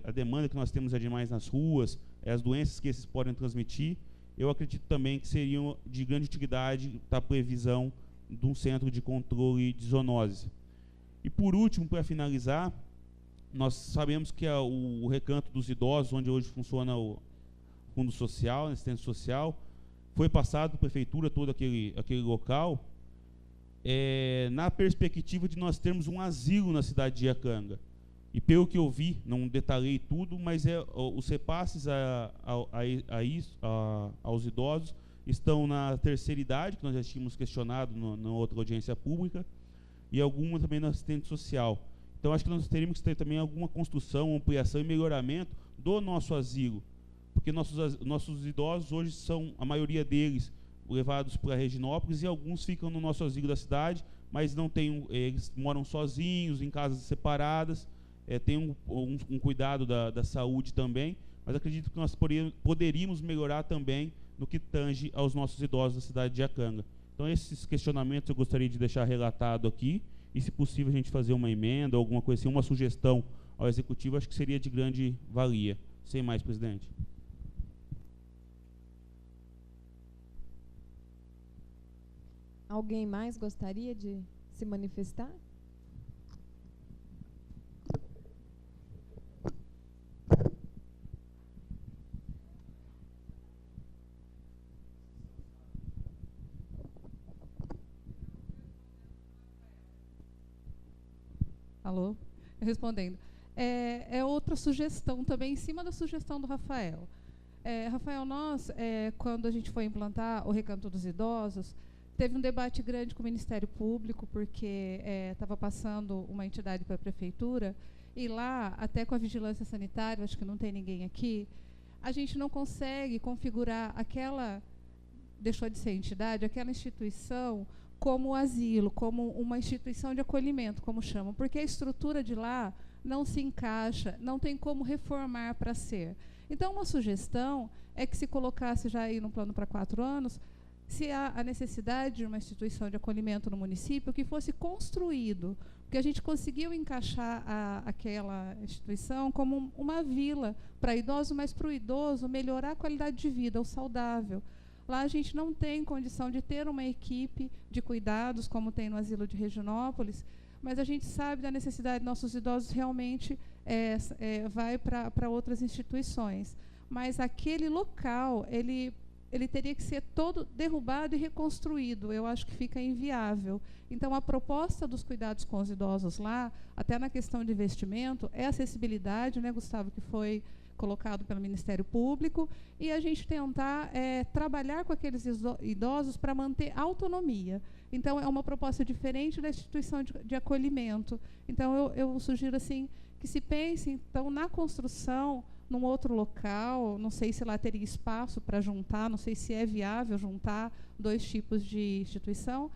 A demanda que nós temos de animais nas ruas, as doenças que esses podem transmitir, eu acredito também que seriam de grande utilidade a previsão de um centro de controle de zoonoses. E por último, para finalizar, nós sabemos que o Recanto dos Idosos, onde hoje funciona o Fundo Social, a assistência social, foi passado para a prefeitura todo aquele local, na perspectiva de nós termos um asilo na cidade de Iacanga. E pelo que eu vi, não detalhei tudo, mas os repasses aos idosos estão na terceira idade, que nós já tínhamos questionado na outra audiência pública, e alguma também na assistente social. Então, acho que nós teríamos que ter também alguma construção, ampliação e melhoramento do nosso asilo, porque nossos idosos hoje são, a maioria deles, levados para Reginópolis, e alguns ficam no nosso asilo da cidade, mas não tem, eles moram sozinhos, em casas separadas, tem um cuidado da saúde também, mas acredito que nós poderíamos melhorar também no que tange aos nossos idosos da cidade de Iacanga. Então, esses questionamentos eu gostaria de deixar relatado aqui, e se possível a gente fazer uma emenda, alguma coisa assim, uma sugestão ao Executivo, acho que seria de grande valia. Sem mais, presidente. Alguém mais gostaria de se manifestar? Alô? Respondendo. É outra sugestão também, em cima da sugestão do Rafael. Rafael, nós, quando a gente foi implantar o Recanto dos Idosos, teve um debate grande com o Ministério Público, porque estava passando uma entidade para a Prefeitura, e lá, até com a vigilância sanitária, acho que não tem ninguém aqui, a gente não consegue configurar aquela, deixou de ser entidade, aquela instituição como asilo, como uma instituição de acolhimento, como chamam, porque a estrutura de lá não se encaixa, não tem como reformar para ser. Então, uma sugestão é que se colocasse já aí no plano para 4 anos, se há a necessidade de uma instituição de acolhimento no município, que fosse construído, porque a gente conseguiu encaixar aquela instituição como uma vila para idoso, mas para o idoso melhorar a qualidade de vida, o saudável. Lá a gente não tem condição de ter uma equipe de cuidados, como tem no asilo de Reginópolis, mas a gente sabe da necessidade de nossos idosos realmente vai para outras instituições. Mas aquele local, ele teria que ser todo derrubado e reconstruído. Eu acho que fica inviável. Então, a proposta dos cuidados com os idosos lá, até na questão de investimento, é acessibilidade, né, Gustavo, que foi colocado pelo Ministério Público, e a gente tentar trabalhar com aqueles idosos para manter autonomia. Então, é uma proposta diferente da instituição de acolhimento. Então, eu sugiro assim, que se pense então, na construção, num outro local, não sei se lá teria espaço para juntar, não sei se é viável juntar 2 tipos de instituição,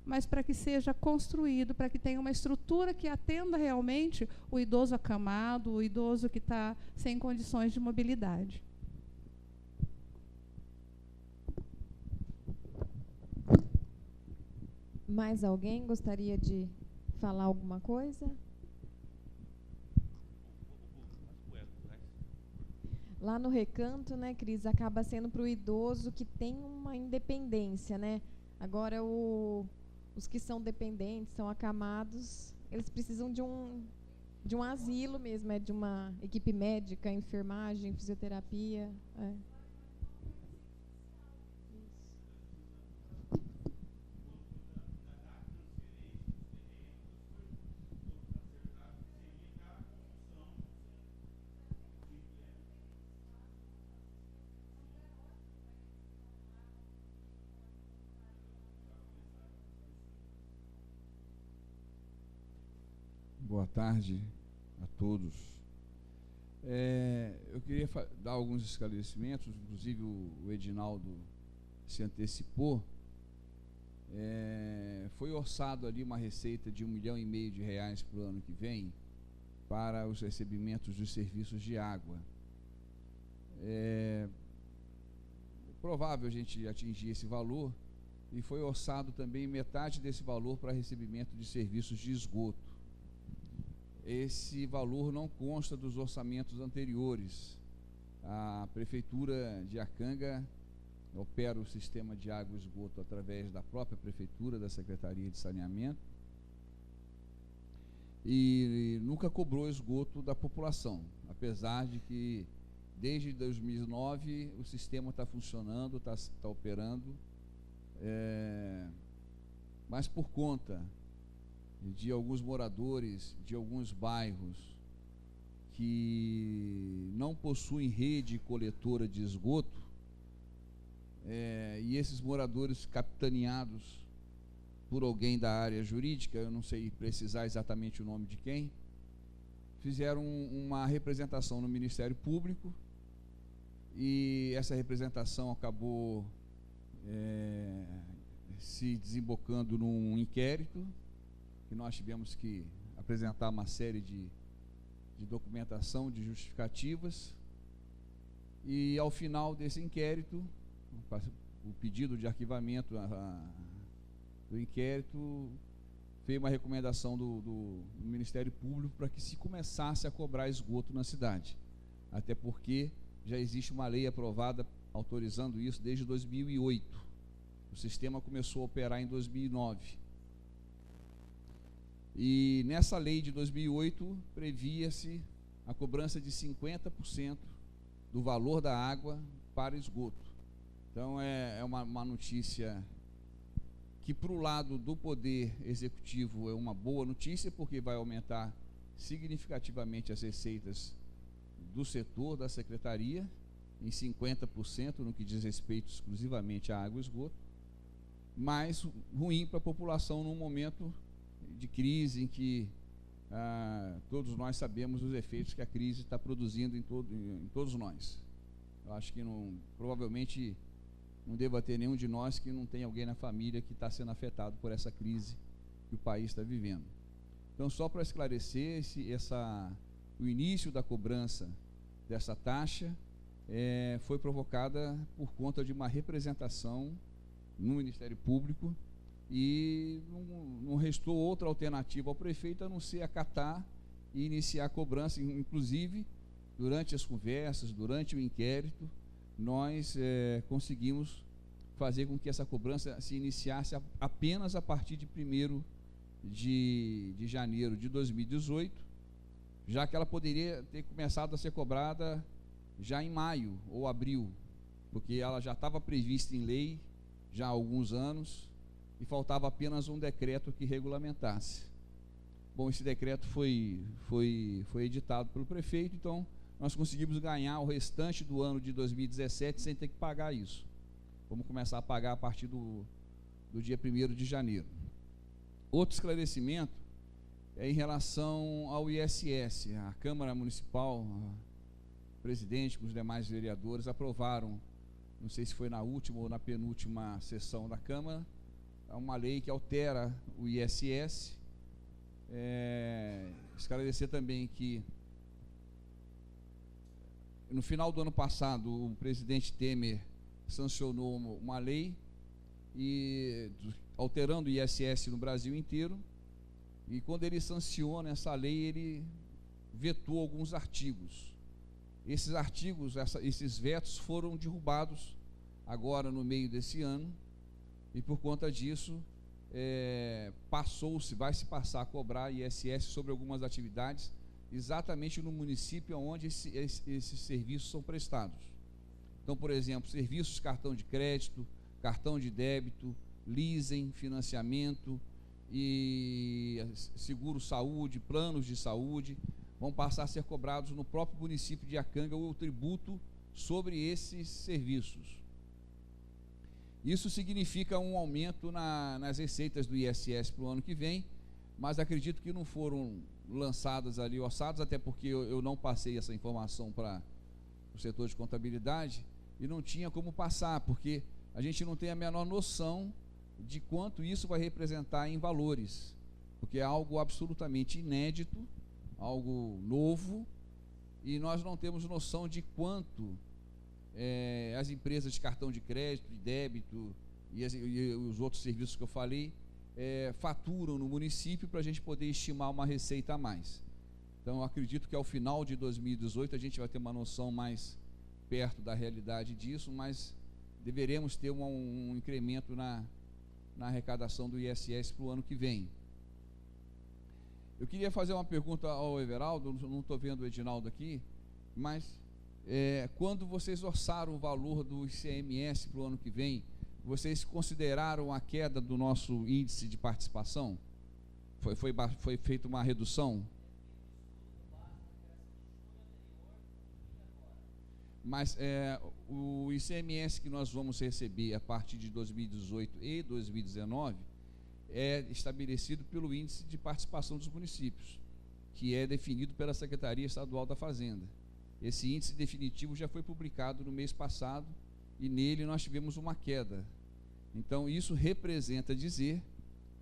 mas para que seja construído, para que tenha uma estrutura que atenda realmente o idoso acamado, o idoso que está sem condições de mobilidade. Mais alguém gostaria de falar alguma coisa? Lá no Recanto, né, Cris, acaba sendo para o idoso que tem uma independência, né? Agora, os que são dependentes, são acamados, eles precisam de um asilo mesmo, de uma equipe médica, enfermagem, fisioterapia. Boa tarde a todos. Eu queria dar alguns esclarecimentos, inclusive o Edinaldo se antecipou. Foi orçado ali uma receita de R$1,5 milhão para o ano que vem para os recebimentos dos serviços de água. É provável a gente atingir esse valor, e foi orçado também metade desse valor para recebimento de serviços de esgoto. Esse valor não consta dos orçamentos anteriores. A Prefeitura de Iacanga opera o sistema de água e esgoto através da própria Prefeitura, da Secretaria de Saneamento, e nunca cobrou esgoto da população, apesar de que Desde 2009 o sistema está funcionando, está operando, mas por conta de alguns moradores de alguns bairros que não possuem rede coletora de esgoto, e esses moradores capitaneados por alguém da área jurídica, eu não sei precisar exatamente o nome de quem, fizeram uma representação no Ministério Público, e essa representação acabou se desembocando num inquérito, que nós tivemos que apresentar uma série de documentação, de justificativas, e ao final desse inquérito, o pedido de arquivamento do inquérito, veio uma recomendação do Ministério Público para que se começasse a cobrar esgoto na cidade, até porque já existe uma lei aprovada autorizando isso desde 2008. O sistema começou a operar em 2009. E nessa lei de 2008 previa-se a cobrança de 50% do valor da água para esgoto. Então é uma notícia que, para o lado do Poder Executivo, é uma boa notícia, porque vai aumentar significativamente as receitas do setor da Secretaria, em 50% no que diz respeito exclusivamente à água e esgoto, mas ruim para a população num momento de crise em que todos nós sabemos os efeitos que a crise está produzindo em todos nós. Eu acho que provavelmente não deva ter nenhum de nós que não tenha alguém na família que está sendo afetado por essa crise que o país está vivendo. Então, só para esclarecer, o início da cobrança dessa taxa foi provocada por conta de uma representação no Ministério Público, e não restou outra alternativa ao prefeito a não ser acatar e iniciar a cobrança. Inclusive, durante as conversas, durante o inquérito, nós conseguimos fazer com que essa cobrança se iniciasse apenas a partir de 1º de janeiro de 2018, já que ela poderia ter começado a ser cobrada já em maio ou abril, porque ela já estava prevista em lei já há alguns anos, e faltava apenas um decreto que regulamentasse. Bom, esse decreto foi editado pelo prefeito, então nós conseguimos ganhar o restante do ano de 2017 sem ter que pagar isso. Vamos começar a pagar a partir do dia 1º de janeiro. Outro esclarecimento é em relação ao ISS. A Câmara Municipal, o presidente com os demais vereadores aprovaram, não sei se foi na última ou na penúltima sessão da Câmara, uma lei que altera o ISS. Esclarecer também que no final do ano passado o presidente Temer sancionou uma lei alterando o ISS no Brasil inteiro, e quando ele sanciona essa lei, ele vetou alguns artigos. Esses artigos, esses vetos foram derrubados agora no meio desse ano, e por conta disso vai se passar a cobrar ISS sobre algumas atividades exatamente no município onde esses serviços são prestados. Então, por exemplo, serviços cartão de crédito, cartão de débito, leasing, financiamento e seguro saúde, planos de saúde, vão passar a ser cobrados no próprio município de Iacanga o tributo sobre esses serviços. Isso significa um aumento nas receitas do ISS para o ano que vem, mas acredito que não foram lançadas ali orçados, até porque eu não passei essa informação para o setor de contabilidade e não tinha como passar, porque a gente não tem a menor noção de quanto isso vai representar em valores, porque é algo absolutamente inédito, algo novo, e nós não temos noção de quanto as empresas de cartão de crédito, de débito e os outros serviços que eu falei faturam no município, para a gente poder estimar uma receita a mais. Então, eu acredito que ao final de 2018 a gente vai ter uma noção mais perto da realidade disso, mas deveremos ter um incremento na arrecadação do ISS para o ano que vem. Eu queria fazer uma pergunta ao Everaldo, não estou vendo o Edinaldo aqui, mas quando vocês orçaram o valor do ICMS para o ano que vem, vocês consideraram a queda do nosso índice de participação? Foi feita uma redução? Mas o ICMS que nós vamos receber a partir de 2018 e 2019 é estabelecido pelo índice de participação dos municípios, que é definido pela Secretaria Estadual da Fazenda. Esse índice definitivo já foi publicado no mês passado e nele nós tivemos uma queda. Então isso representa dizer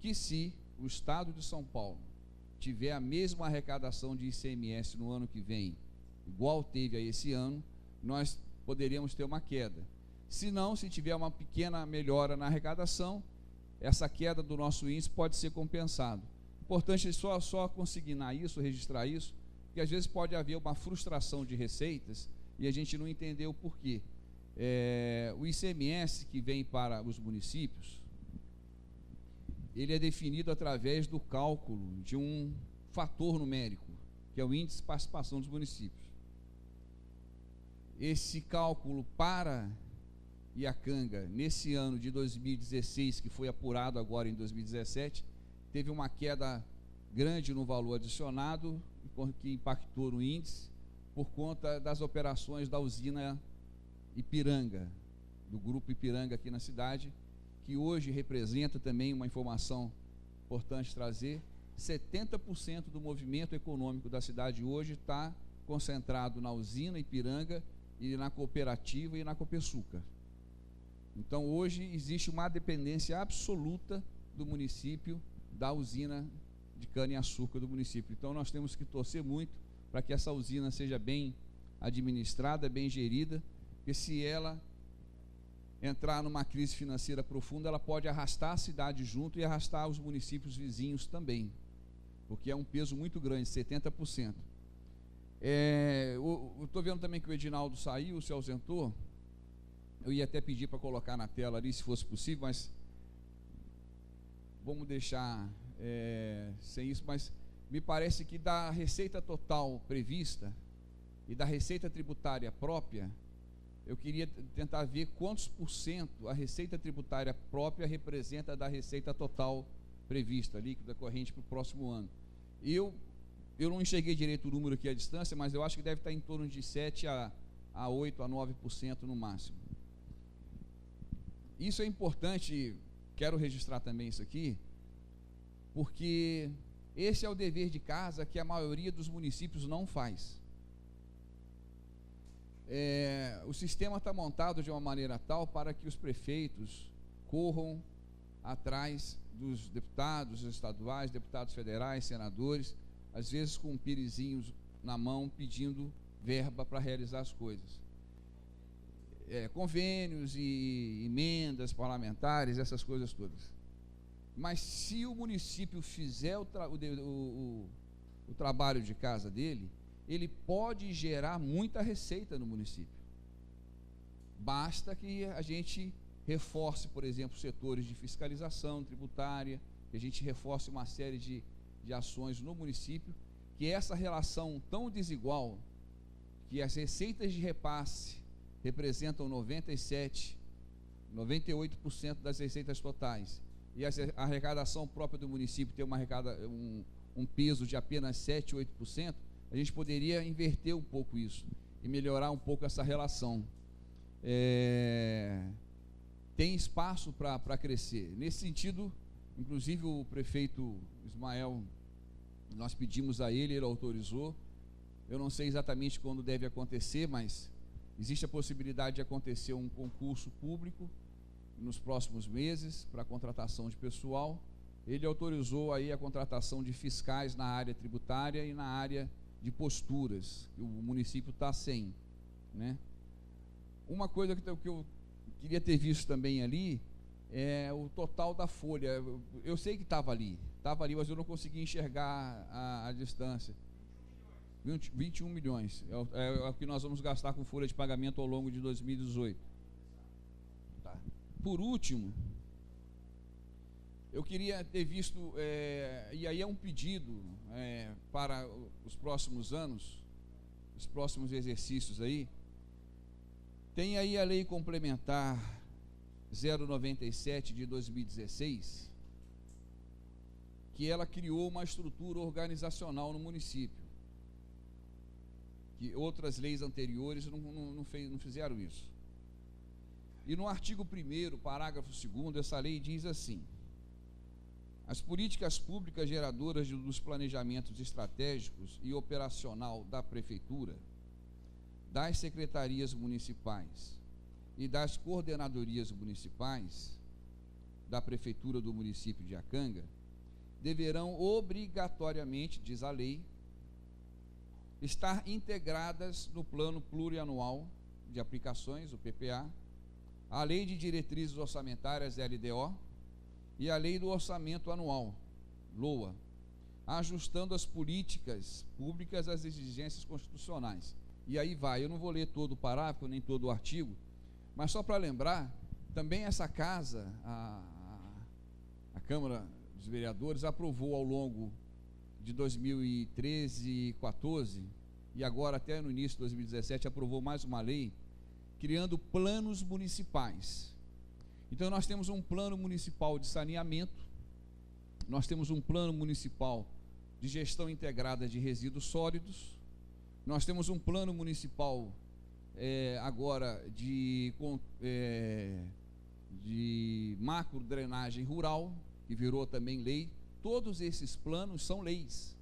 que se o Estado de São Paulo tiver a mesma arrecadação de ICMS no ano que vem, igual teve a esse ano, nós poderíamos ter uma queda. Se não, se tiver uma pequena melhora na arrecadação, essa queda do nosso índice pode ser compensado. Importante só consignar isso, registrar isso, porque às vezes pode haver uma frustração de receitas e a gente não entendeu o porquê. O ICMS que vem para os municípios, ele é definido através do cálculo de um fator numérico, que é o índice de participação dos municípios. Esse cálculo para Iacanga, nesse ano de 2016, que foi apurado agora em 2017, teve uma queda grande no valor adicionado, que impactou no índice, por conta das operações da usina Ipiranga, do grupo Ipiranga aqui na cidade, que hoje representa também uma informação importante trazer, 70% do movimento econômico da cidade hoje está concentrado na usina Ipiranga e na cooperativa e na Copersucar. Então hoje existe uma dependência absoluta do município da usina de cana-e-açúcar do município. Então nós temos que torcer muito para que essa usina seja bem administrada, bem gerida, porque se ela entrar numa crise financeira profunda, ela pode arrastar a cidade junto e arrastar os municípios vizinhos também, porque é um peso muito grande, 70%. Eu estou vendo também que o Edinaldo saiu, se ausentou. Eu ia até pedir para colocar na tela ali, se fosse possível, mas vamos deixar sem isso. Mas me parece que da receita total prevista e da receita tributária própria, eu queria tentar ver quantos por cento a receita tributária própria representa da receita total prevista, líquida corrente para o próximo ano. Eu não enxerguei direito o número aqui à distância, mas eu acho que deve estar em torno de 7 a 8 a 9% no máximo. Isso é importante, quero registrar também isso aqui, porque esse é o dever de casa que a maioria dos municípios não faz. O sistema está montado de uma maneira tal para que os prefeitos corram atrás dos deputados estaduais, deputados federais, senadores, às vezes com pirizinhos na mão, pedindo verba para realizar as coisas. Convênios e emendas parlamentares, essas coisas todas. Mas se o município fizer o trabalho de casa dele, ele pode gerar muita receita no município. Basta que a gente reforce, por exemplo, setores de fiscalização tributária, que a gente reforce uma série de ações no município, que essa relação tão desigual, que as receitas de repasse representam 98% das receitas totais, e a arrecadação própria do município tem um peso de apenas 7, 8%, a gente poderia inverter um pouco isso e melhorar um pouco essa relação. Tem espaço para crescer. Nesse sentido, inclusive o prefeito Ismael, nós pedimos a ele autorizou. Eu não sei exatamente quando deve acontecer, mas existe a possibilidade de acontecer um concurso público nos próximos meses para a contratação de pessoal. Ele autorizou aí a contratação de fiscais na área tributária e na área de posturas, que o município está sem, né? Uma coisa que eu queria ter visto também ali é o total da folha. Eu sei que estava ali, mas eu não consegui enxergar a distância. 21 milhões é o que nós vamos gastar com folha de pagamento ao longo de 2018. Tá. Por último, eu queria ter visto, e aí é um pedido para os próximos anos, os próximos exercícios aí, Tem aí a Lei Complementar 097 de 2016, que ela criou uma estrutura organizacional no município, que outras leis anteriores não fizeram isso. E no artigo 1º, parágrafo 2º, essa lei diz assim: as políticas públicas geradoras dos planejamentos estratégicos e operacional da Prefeitura, das secretarias municipais e das coordenadorias municipais da Prefeitura do município de Acanga deverão obrigatoriamente, diz a lei, estar integradas no Plano Plurianual de Aplicações, o PPA, a Lei de Diretrizes Orçamentárias, LDO, e a Lei do Orçamento Anual, LOA, ajustando as políticas públicas às exigências constitucionais. E aí vai, eu não vou ler todo o parágrafo, nem todo o artigo, mas só para lembrar, também essa casa, a Câmara dos Vereadores, aprovou ao longo de 2013 e 2014, e agora até no início de 2017, aprovou mais uma lei, criando planos municipais. Então nós temos um plano municipal de saneamento, nós temos um plano municipal de gestão integrada de resíduos sólidos, nós temos um plano municipal agora de macro drenagem rural, que virou também lei. Todos esses planos são leis,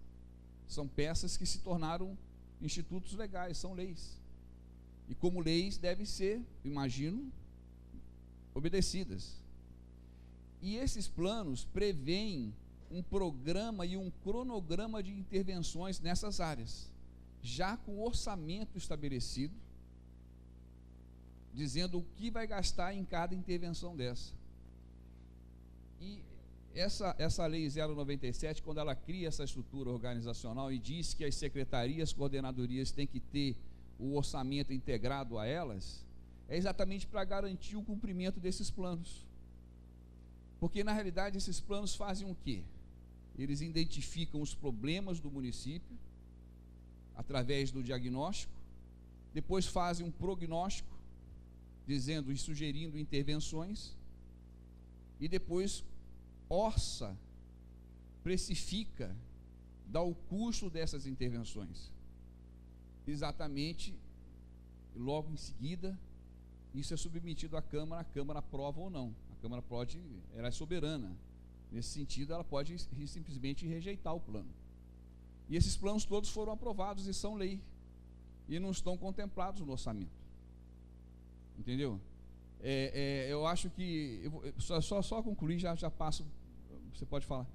são peças que se tornaram institutos legais, são leis, e como leis devem ser, imagino, obedecidas. E esses planos prevêem um programa e um cronograma de intervenções nessas áreas, já com orçamento estabelecido, dizendo o que vai gastar em cada intervenção dessa. E essa lei 097, quando ela cria essa estrutura organizacional e diz que as secretarias, coordenadorias têm que ter o orçamento integrado a elas, é exatamente para garantir o cumprimento desses planos. Porque na realidade esses planos fazem o quê? Eles identificam os problemas do município através do diagnóstico, depois fazem um prognóstico, dizendo e sugerindo intervenções, e depois orça, precifica, dá o custo dessas intervenções. Exatamente, logo em seguida, isso é submetido à Câmara, a Câmara aprova ou não. A Câmara pode, ela é soberana. Nesse sentido, ela pode simplesmente rejeitar o plano. E esses planos todos foram aprovados e são lei, e não estão contemplados no orçamento. Entendeu? Eu acho que, só concluir, já passo, você pode falar.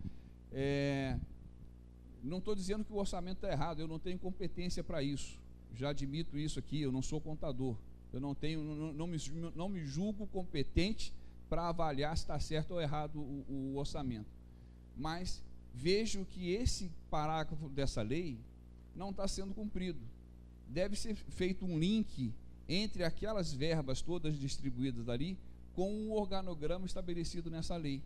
Não estou dizendo que o orçamento está errado, eu não tenho competência para isso, já admito isso aqui, eu não sou contador, eu não me julgo competente para avaliar se está certo ou errado o orçamento, mas vejo que esse parágrafo dessa lei não está sendo cumprido. Deve ser feito um link entre aquelas verbas todas distribuídas ali com um organograma estabelecido nessa lei.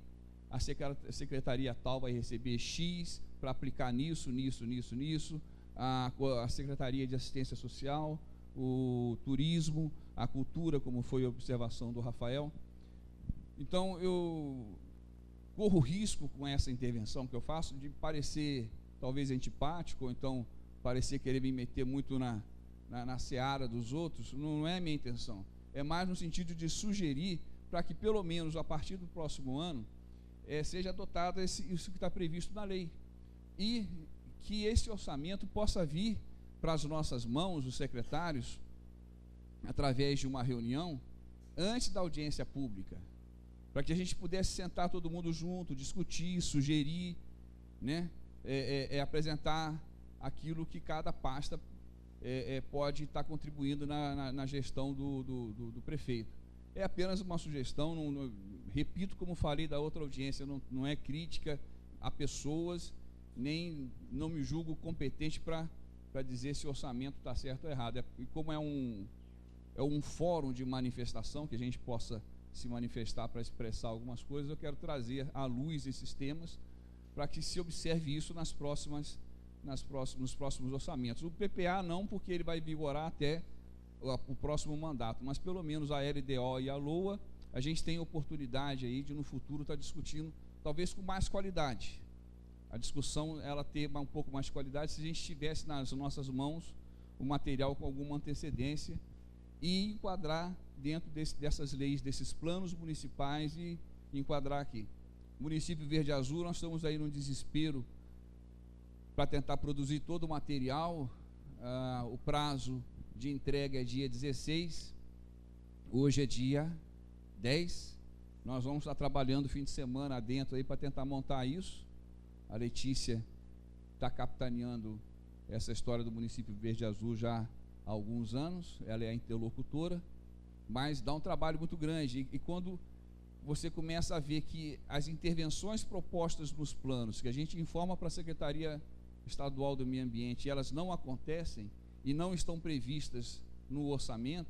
A secretaria tal vai receber X para aplicar nisso, a Secretaria de Assistência Social, o Turismo, a Cultura, como foi a observação do Rafael. Então, eu corro risco com essa intervenção que eu faço de parecer talvez antipático, ou então parecer querer me meter muito na seara dos outros. Não é a minha intenção, é mais no sentido de sugerir para que pelo menos a partir do próximo ano seja adotado isso que está previsto na lei, e que esse orçamento possa vir para as nossas mãos, os secretários, através de uma reunião antes da audiência pública, para que a gente pudesse sentar todo mundo junto, discutir, sugerir, né, apresentar aquilo que cada pasta pode estar contribuindo na gestão do prefeito. É apenas uma sugestão, repito como falei da outra audiência, não é crítica a pessoas, nem não me julgo competente para dizer se o orçamento está certo ou errado. E como é um fórum de manifestação, que a gente possa se manifestar para expressar algumas coisas, eu quero trazer à luz esses temas para que se observe isso nos próximos orçamentos. O PPA não, porque ele vai vigorar até o próximo mandato, mas pelo menos a LDO e a LOA, a gente tem oportunidade aí de no futuro estar discutindo, talvez com mais qualidade. A discussão, ela ter um pouco mais de qualidade se a gente tivesse nas nossas mãos o material com alguma antecedência e enquadrar dentro dessas leis, desses planos municipais e enquadrar aqui. Município Verde Azul, nós estamos aí num desespero para tentar produzir todo o material. O prazo de entrega é dia 16, hoje é dia 10. Nós vamos estar trabalhando fim de semana adentro aí para tentar montar isso. A Letícia está capitaneando essa história do município Verde Azul já há alguns anos, ela é a interlocutora, mas dá um trabalho muito grande. E quando você começa a ver que as intervenções propostas nos planos, que a gente informa para a Secretaria Estadual do Meio Ambiente, elas não acontecem e não estão previstas no orçamento,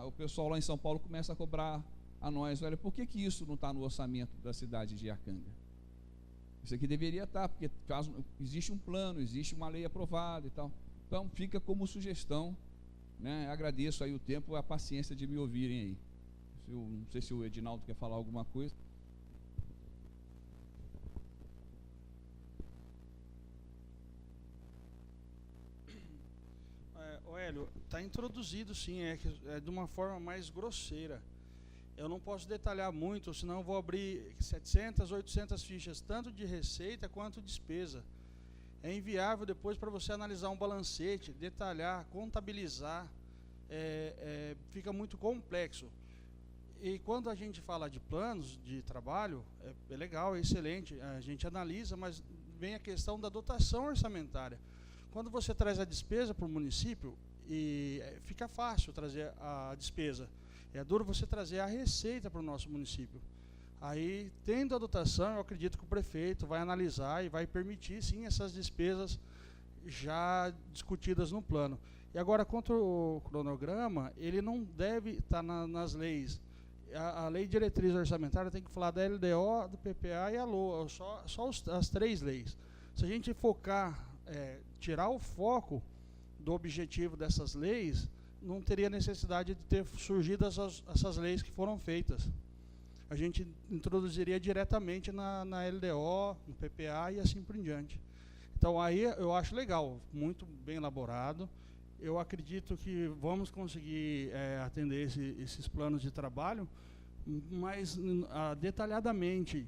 o pessoal lá em São Paulo começa a cobrar a nós: olha, por que isso não está no orçamento da cidade de Iacanga? Isso aqui deveria estar, porque existe um plano, existe uma lei aprovada e tal. Então fica como sugestão, né? Agradeço aí o tempo e a paciência de me ouvirem aí. Não sei se o Edinaldo quer falar alguma coisa. Hélio, está introduzido sim, é de uma forma mais grosseira. Eu não posso detalhar muito, senão eu vou abrir 700, 800 fichas, tanto de receita quanto despesa. É inviável depois para você analisar um balancete, detalhar, contabilizar, fica muito complexo. E quando a gente fala de planos de trabalho, é legal, é excelente, a gente analisa, mas vem a questão da dotação orçamentária. Quando você traz a despesa para o município, fica fácil trazer a despesa. É duro você trazer a receita para o nosso município. Aí, tendo a dotação, eu acredito que o prefeito vai analisar e vai permitir, sim, essas despesas já discutidas no plano. E agora, quanto ao cronograma, ele não deve estar nas leis. A lei de diretriz orçamentária tem que falar da LDO, do PPA e a LOA, só as três leis. Se a gente focar, tirar o foco do objetivo dessas leis, não teria necessidade de ter surgido essas leis que foram feitas. A gente introduziria diretamente na LDO, no PPA e assim por diante. Então, aí eu acho legal, muito bem elaborado. Eu acredito que vamos conseguir atender esses planos de trabalho, mas detalhadamente,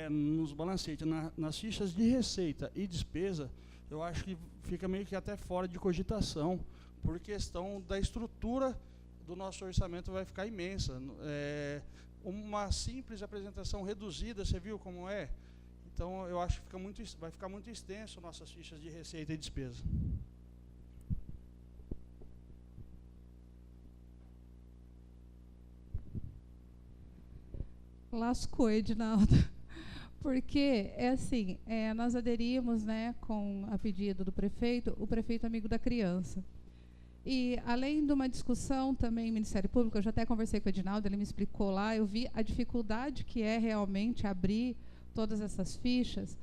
nos balancetes, nas fichas de receita e despesa, eu acho que fica meio que até fora de cogitação, por questão da estrutura do nosso orçamento vai ficar imensa. Uma simples apresentação reduzida, você viu como é? Então, eu acho que vai ficar muito extenso nossas fichas de receita e despesa. Lascou, Edinaldo. Porque, assim, nós aderimos, né, com a pedido do prefeito, o prefeito amigo da criança. E, além de uma discussão também no Ministério Público, eu já até conversei com o Edinaldo, ele me explicou lá, eu vi a dificuldade que é realmente abrir todas essas fichas,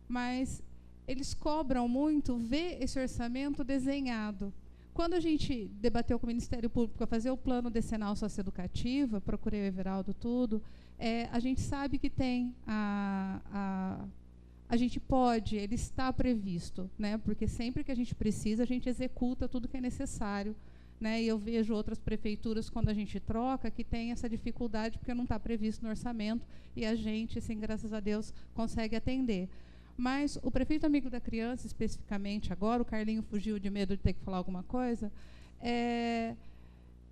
mas eles cobram muito ver esse orçamento desenhado. Quando a gente debateu com o Ministério Público para fazer o plano decenal socioeducativo, procurei o Everaldo tudo, a gente sabe que tem a gente pode, ele está previsto, né? Porque sempre que a gente precisa, a gente executa tudo que é necessário, né? E eu vejo outras prefeituras, quando a gente troca, que tem essa dificuldade, porque não está previsto no orçamento, e a gente, assim, graças a Deus, consegue atender. Mas o prefeito amigo da criança, especificamente agora, o Carlinho fugiu de medo de ter que falar alguma coisa,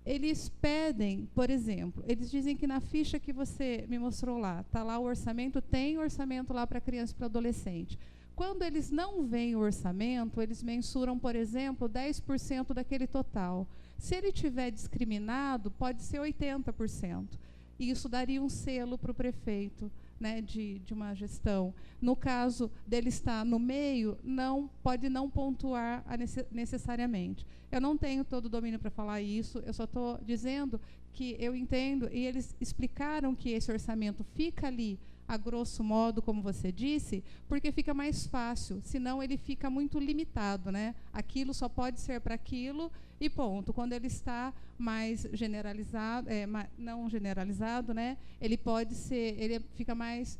eles pedem, por exemplo, eles dizem que na ficha que você me mostrou lá, está lá o orçamento, tem orçamento lá para criança e para adolescente. Quando eles não veem o orçamento, eles mensuram, por exemplo, 10% daquele total. Se ele tiver discriminado, pode ser 80%. E isso daria um selo para o prefeito, né, de uma gestão. No caso dele estar no meio, pode não pontuar necessariamente. Eu não tenho todo o domínio para falar isso, eu só estou dizendo que eu entendo, e eles explicaram que esse orçamento fica ali a grosso modo, como você disse, porque fica mais fácil, senão ele fica muito limitado, né? Aquilo só pode ser para aquilo e ponto. Quando ele está mais generalizado, não generalizado, né? Ele fica mais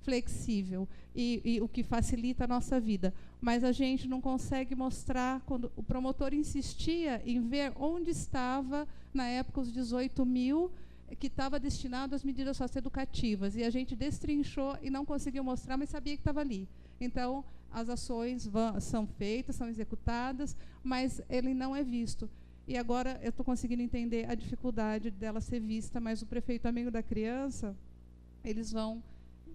flexível e o que facilita a nossa vida. Mas a gente não consegue mostrar, quando o promotor insistia em ver onde estava, na época, os 18 mil que estava destinado às medidas socioeducativas, e a gente destrinchou e não conseguiu mostrar, mas sabia que estava ali. Então, as ações são feitas, são executadas, mas ele não é visto. E agora eu estou conseguindo entender a dificuldade dela ser vista, mas o prefeito amigo da criança, eles vão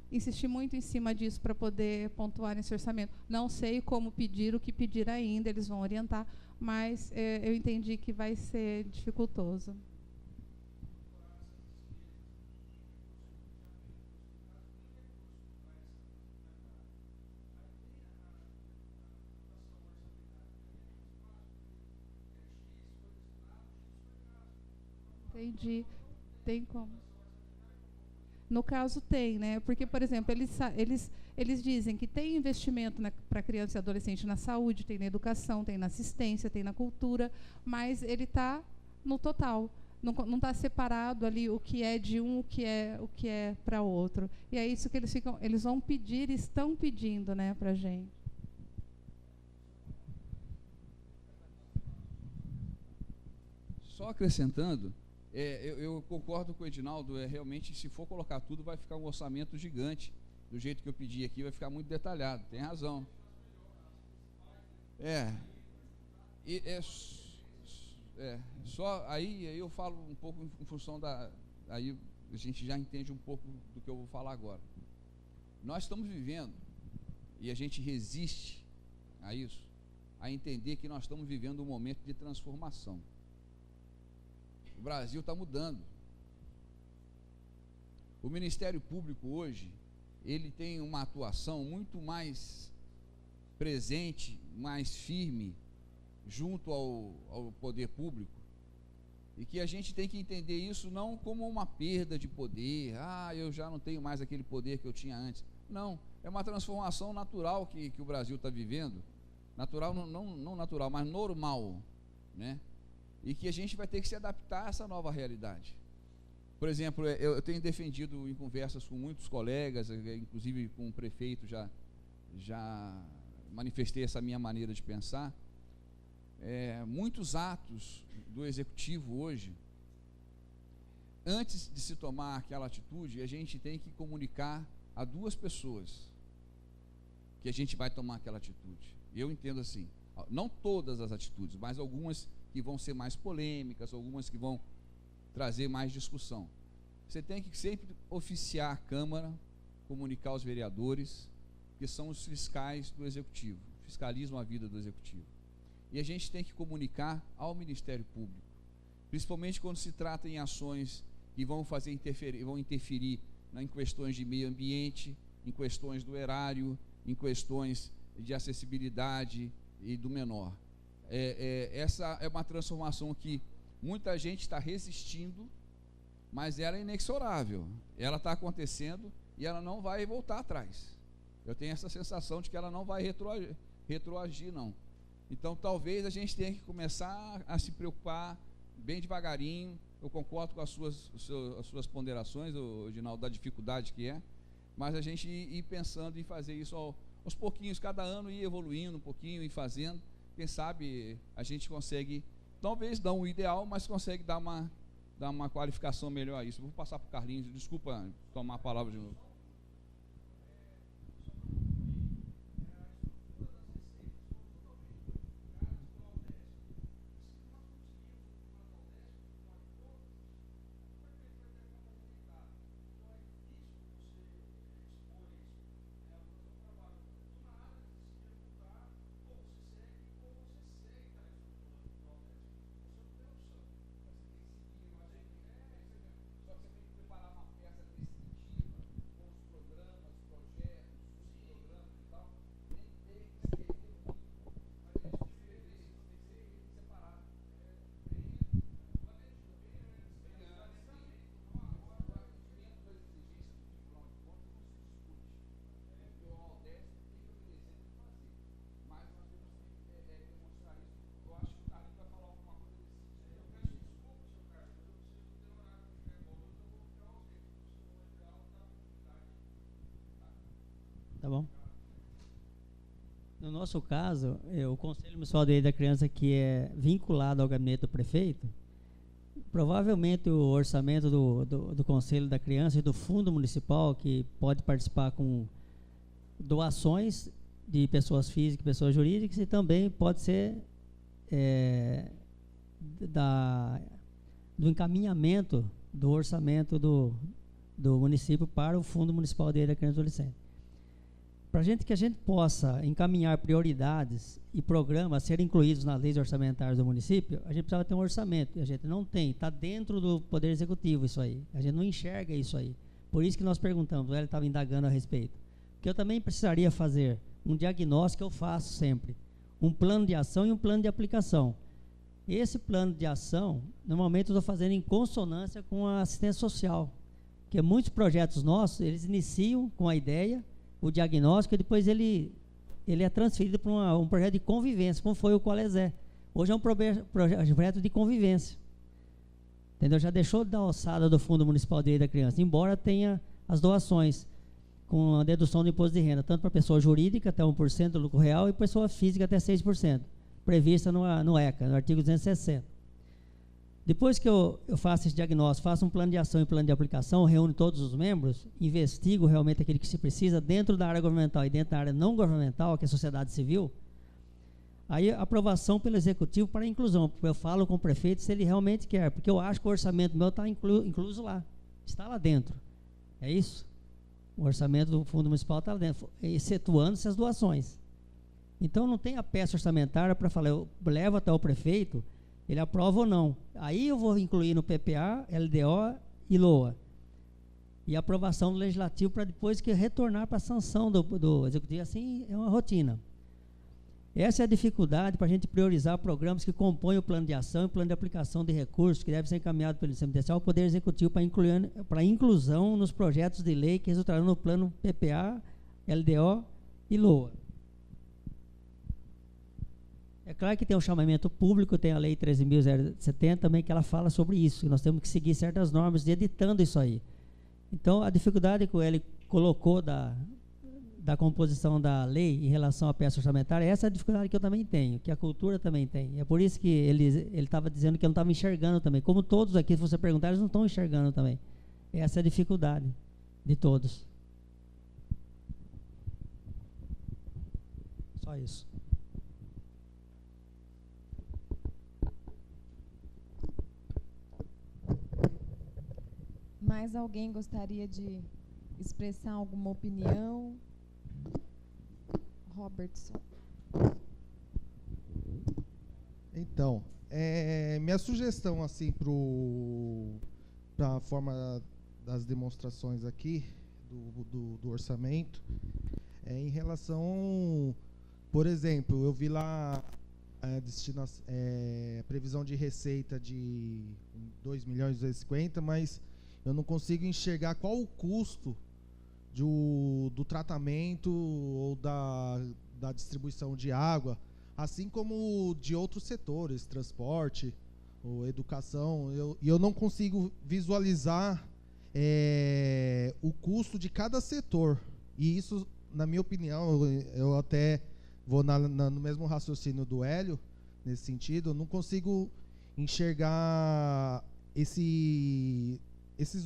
insistir muito em cima disso para poder pontuar nesse orçamento. Não sei como pedir, o que pedir ainda, eles vão orientar, mas eu entendi que vai ser dificultoso. Entendi. Tem como? No caso tem, né? Porque, por exemplo, eles dizem que tem investimento para criança e adolescente na saúde, tem na educação, tem na assistência, tem na cultura, mas ele está no total. Não está separado ali o que é de um, o que é para outro. E é isso que eles vão pedir e estão pedindo, né, para a gente. Só acrescentando, eu concordo com o Edinaldo, realmente, se for colocar tudo, vai ficar um orçamento gigante. Do jeito que eu pedi aqui, vai ficar muito detalhado, tem razão. Só aí eu falo um pouco em função aí a gente já entende um pouco do que eu vou falar agora. Nós estamos vivendo, e a gente resiste a isso, a entender que nós estamos vivendo um momento de transformação. O Brasil está mudando. O Ministério Público hoje, ele tem uma atuação muito mais presente, mais firme, junto ao poder público, e que a gente tem que entender isso não como uma perda de poder, eu já não tenho mais aquele poder que eu tinha antes. Não, é uma transformação natural que o Brasil está vivendo, natural, não natural, mas normal, né? E que a gente vai ter que se adaptar a essa nova realidade. Por exemplo, eu tenho defendido em conversas com muitos colegas, inclusive com o prefeito, já manifestei essa minha maneira de pensar. Muitos atos do executivo hoje, antes de se tomar aquela atitude, a gente tem que comunicar a duas pessoas que a gente vai tomar aquela atitude. Eu entendo assim, não todas as atitudes, mas algumas que vão ser mais polêmicas, algumas que vão trazer mais discussão. Você tem que sempre oficiar a Câmara, comunicar aos vereadores, que são os fiscais do Executivo, fiscalizam a vida do Executivo. E a gente tem que comunicar ao Ministério Público, principalmente quando se trata em ações que vão interferir em questões de meio ambiente, em questões do erário, em questões de acessibilidade e do menor. Essa é uma transformação que muita gente está resistindo, mas ela é inexorável. Ela está acontecendo e ela não vai voltar atrás. Eu tenho essa sensação de que ela não vai retroagir, não. Então, talvez a gente tenha que começar a se preocupar bem devagarinho. Eu concordo com as suas ponderações, Edinaldo, da dificuldade que é, mas a gente ir pensando em fazer isso aos pouquinhos, cada ano ir evoluindo um pouquinho e fazendo. Quem sabe a gente consegue, talvez não o ideal, mas consegue dar uma qualificação melhor a isso. Vou passar para o Carlinhos, desculpa tomar a palavra de novo. Tá bom? No nosso caso, o Conselho Municipal de Direito da Criança, que é vinculado ao gabinete do prefeito, provavelmente o orçamento do Conselho da Criança e do Fundo Municipal, que pode participar com doações de pessoas físicas e pessoas jurídicas, e também pode ser do encaminhamento do orçamento do município para o Fundo Municipal de Direito da Criança e do Adolescente. Para que a gente possa encaminhar prioridades e programas a serem incluídos nas leis orçamentárias do município, a gente precisava ter um orçamento, e a gente não tem, está dentro do Poder Executivo isso aí, a gente não enxerga isso aí. Por isso que nós perguntamos, ele estava indagando a respeito. Porque eu também precisaria fazer um diagnóstico que eu faço sempre, um plano de ação e um plano de aplicação. Esse plano de ação, normalmente eu estou fazendo em consonância com a assistência social, porque muitos projetos nossos, eles iniciam com a ideia, o diagnóstico, e depois ele é transferido para um projeto de convivência, como foi o Colesé. Hoje é um projeto de convivência. Entendeu? Já deixou da alçada do Fundo Municipal de Direito da Criança, embora tenha as doações, com a dedução do imposto de renda, tanto para pessoa jurídica, até 1% do lucro real, e pessoa física, até 6%, prevista no ECA, no artigo 260. Depois que eu faço esse diagnóstico, faço um plano de ação e plano de aplicação, reúno todos os membros, investigo realmente aquilo que se precisa dentro da área governamental e dentro da área não governamental, que é a sociedade civil, aí aprovação pelo executivo para a inclusão. Eu falo com o prefeito se ele realmente quer, porque eu acho que o orçamento meu está incluso lá, está lá dentro. É isso? O orçamento do Fundo Municipal está lá dentro, excetuando-se as doações. Então não tem a peça orçamentária para falar, eu levo até o prefeito, ele aprova ou não. Aí eu vou incluir no PPA, LDO e LOA. E aprovação do Legislativo para depois que retornar para a sanção do Executivo. Assim é uma rotina. Essa é a dificuldade para a gente priorizar programas que compõem o plano de ação e o plano de aplicação de recursos que deve ser encaminhado pelo CMDC ao Poder Executivo para inclusão nos projetos de lei que resultarão no plano PPA, LDO e LOA. É claro que tem um chamamento público, tem a Lei 13.070 também, que ela fala sobre isso, que nós temos que seguir certas normas editando isso aí. Então, a dificuldade que ele colocou da composição da lei em relação à peça orçamentária, essa é a dificuldade que eu também tenho, que a cultura também tem. É por isso que ele estava dizendo que eu não estava enxergando também. Como todos aqui, se você perguntar, eles não estão enxergando também. Essa é a dificuldade de todos. Só isso. Mais alguém gostaria de expressar alguma opinião? Robertson. Então, minha sugestão assim para a forma das demonstrações aqui do orçamento é em relação, por exemplo, eu vi lá a previsão de receita de 2.250.000, mas eu não consigo enxergar qual o custo do tratamento ou da distribuição de água, assim como de outros setores, transporte ou educação. Eu não consigo visualizar o custo de cada setor. E isso, na minha opinião, eu até vou no mesmo raciocínio do Hélio, nesse sentido, eu não consigo enxergar esses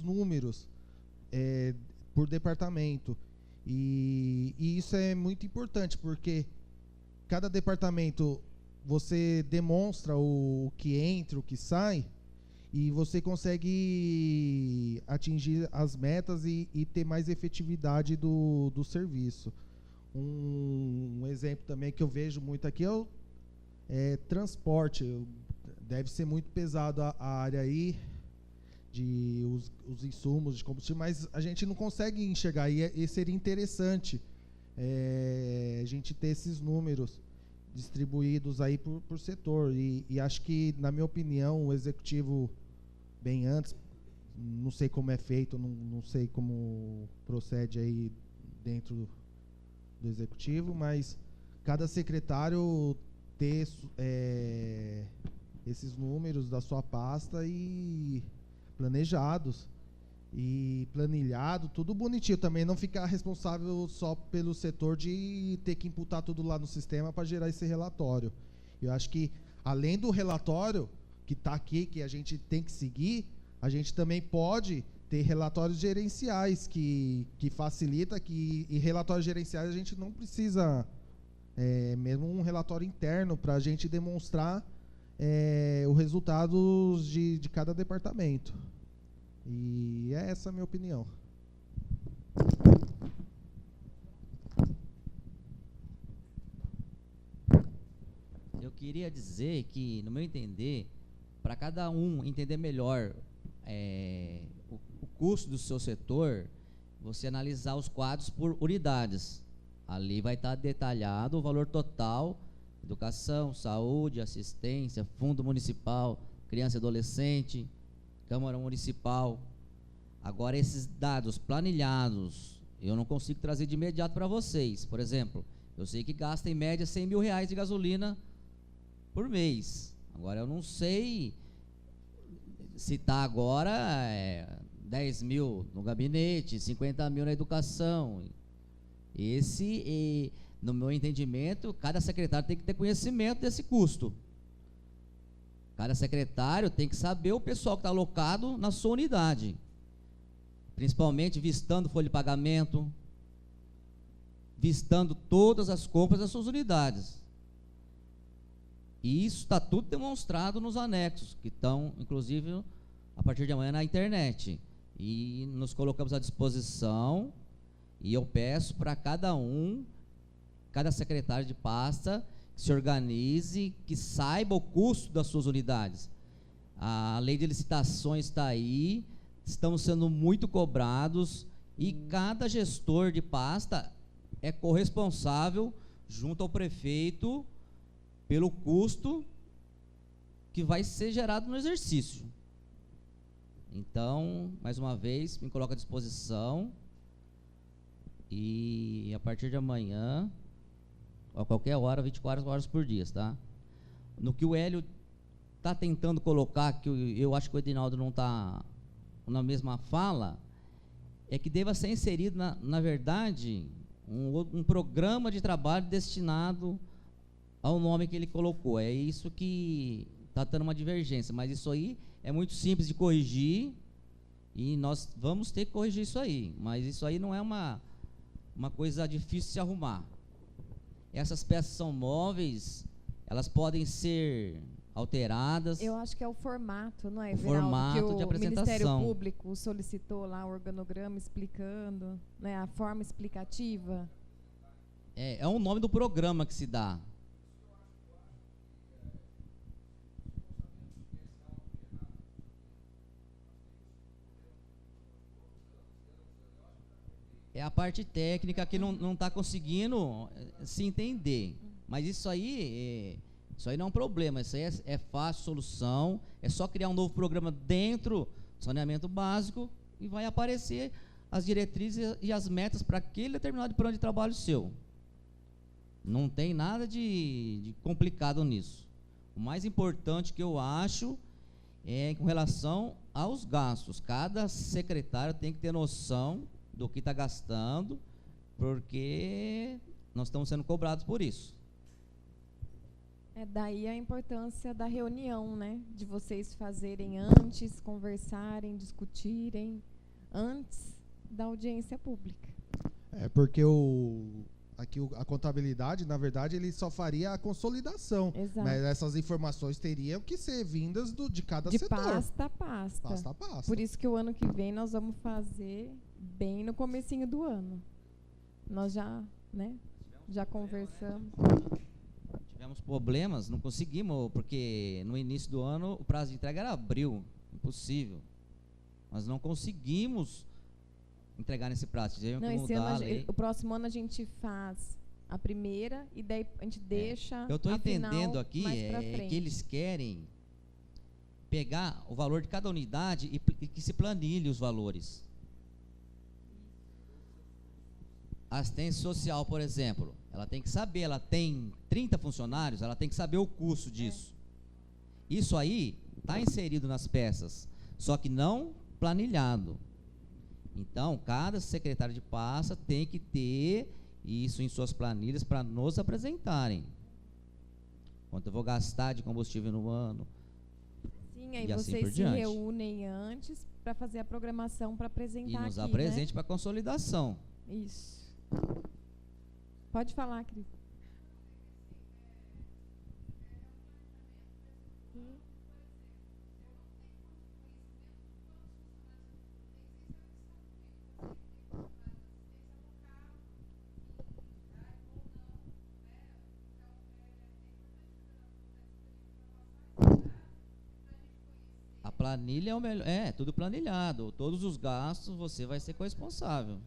números por departamento. E isso é muito importante, porque cada departamento você demonstra o que entra, o que sai, e você consegue atingir as metas e ter mais efetividade do serviço. Um exemplo também que eu vejo muito aqui é transporte. Deve ser muito pesado a área aí, os insumos de combustível, mas a gente não consegue enxergar, e seria interessante a gente ter esses números distribuídos aí por setor, e acho que, na minha opinião, o executivo, bem antes, não sei como é feito, não sei como procede aí dentro do executivo, mas cada secretário ter esses números da sua pasta e planejados, e planilhado, tudo bonitinho. Também não ficar responsável só pelo setor de ter que imputar tudo lá no sistema para gerar esse relatório. Eu acho que, além do relatório que está aqui, que a gente tem que seguir, a gente também pode ter relatórios gerenciais que facilita, e relatórios gerenciais a gente não precisa, mesmo um relatório interno, para a gente demonstrar os resultados de cada departamento. E é essa a minha opinião. Eu queria dizer que, no meu entender, para cada um entender melhor o custo do seu setor, você analisar os quadros por unidades. Ali vai estar detalhado o valor total: educação, saúde, assistência, fundo municipal, criança e adolescente, Câmara Municipal. Agora, esses dados planilhados, eu não consigo trazer de imediato para vocês. Por exemplo, eu sei que gasta em média R$100 mil de gasolina por mês. Agora, eu não sei se está agora 10 mil no gabinete, 50 mil na educação. No meu entendimento, cada secretário tem que ter conhecimento desse custo. Cada secretário tem que saber o pessoal que está alocado na sua unidade, principalmente vistando folha de pagamento, vistando todas as compras das suas unidades. E isso está tudo demonstrado nos anexos, que estão, inclusive, a partir de amanhã na internet. E nos colocamos à disposição, e eu peço para cada secretário de pasta, que se organize, que saiba o custo das suas unidades. A lei de licitações está aí, estamos sendo muito cobrados, e cada gestor de pasta é corresponsável, junto ao prefeito, pelo custo que vai ser gerado no exercício. Então, mais uma vez, me coloco à disposição, e a partir de amanhã, a qualquer hora, 24 horas por dia, tá? No que o Hélio está tentando colocar, que eu acho que o Edinaldo não está na mesma fala, é que deva ser inserido, na verdade, um programa de trabalho destinado ao nome que ele colocou. É isso que está dando uma divergência, mas isso aí é muito simples de corrigir, e nós vamos ter que corrigir isso aí, mas isso aí não é uma coisa difícil de se arrumar. Essas peças são móveis, elas podem ser alteradas. Eu acho que é o formato, não é, o Everaldo, formato que de o apresentação. Ministério Público solicitou lá o organograma explicando, né, a forma explicativa. É um nome do programa que se dá. É a parte técnica que não está conseguindo se entender. Mas isso aí não é um problema, isso aí é fácil solução, é só criar um novo programa dentro do saneamento básico e vai aparecer as diretrizes e as metas para aquele determinado plano de trabalho seu. Não tem nada de complicado nisso. O mais importante que eu acho é com relação aos gastos. Cada secretário tem que ter noção do que está gastando, porque nós estamos sendo cobrados por isso. É daí a importância da reunião, né? De vocês fazerem antes, conversarem, discutirem, antes da audiência pública. Porque a contabilidade, na verdade, ele só faria a consolidação. Exato. Mas essas informações teriam que ser vindas de cada de setor. Pasta a pasta. Pasta a pasta. Por isso que o ano que vem nós vamos fazer bem no comecinho do ano. Nós já conversamos. Tivemos problemas, não conseguimos, porque no início do ano o prazo de entrega era abril, impossível. Nós não conseguimos entregar nesse prazo. Não, esse ano o próximo ano a gente faz a primeira e daí a gente deixa. Eu estou entendendo aqui que eles querem pegar o valor de cada unidade e que se planilhe os valores. A assistência social, por exemplo, ela tem que saber, ela tem 30 funcionários, ela tem que saber o custo disso. Isso aí está inserido nas peças, só que não planilhado. Então, cada secretário de pasta tem que ter isso em suas planilhas para nos apresentarem. Quanto eu vou gastar de combustível no ano. Sim, aí E assim vocês por se diante. reúnem antes para fazer a programação para apresentar E nos aqui, apresente para consolidação. né? Isso. Pode falar, Cris. A planilha é o melhor. É, tudo planilhado. Todos os gastos você vai ser corresponsável.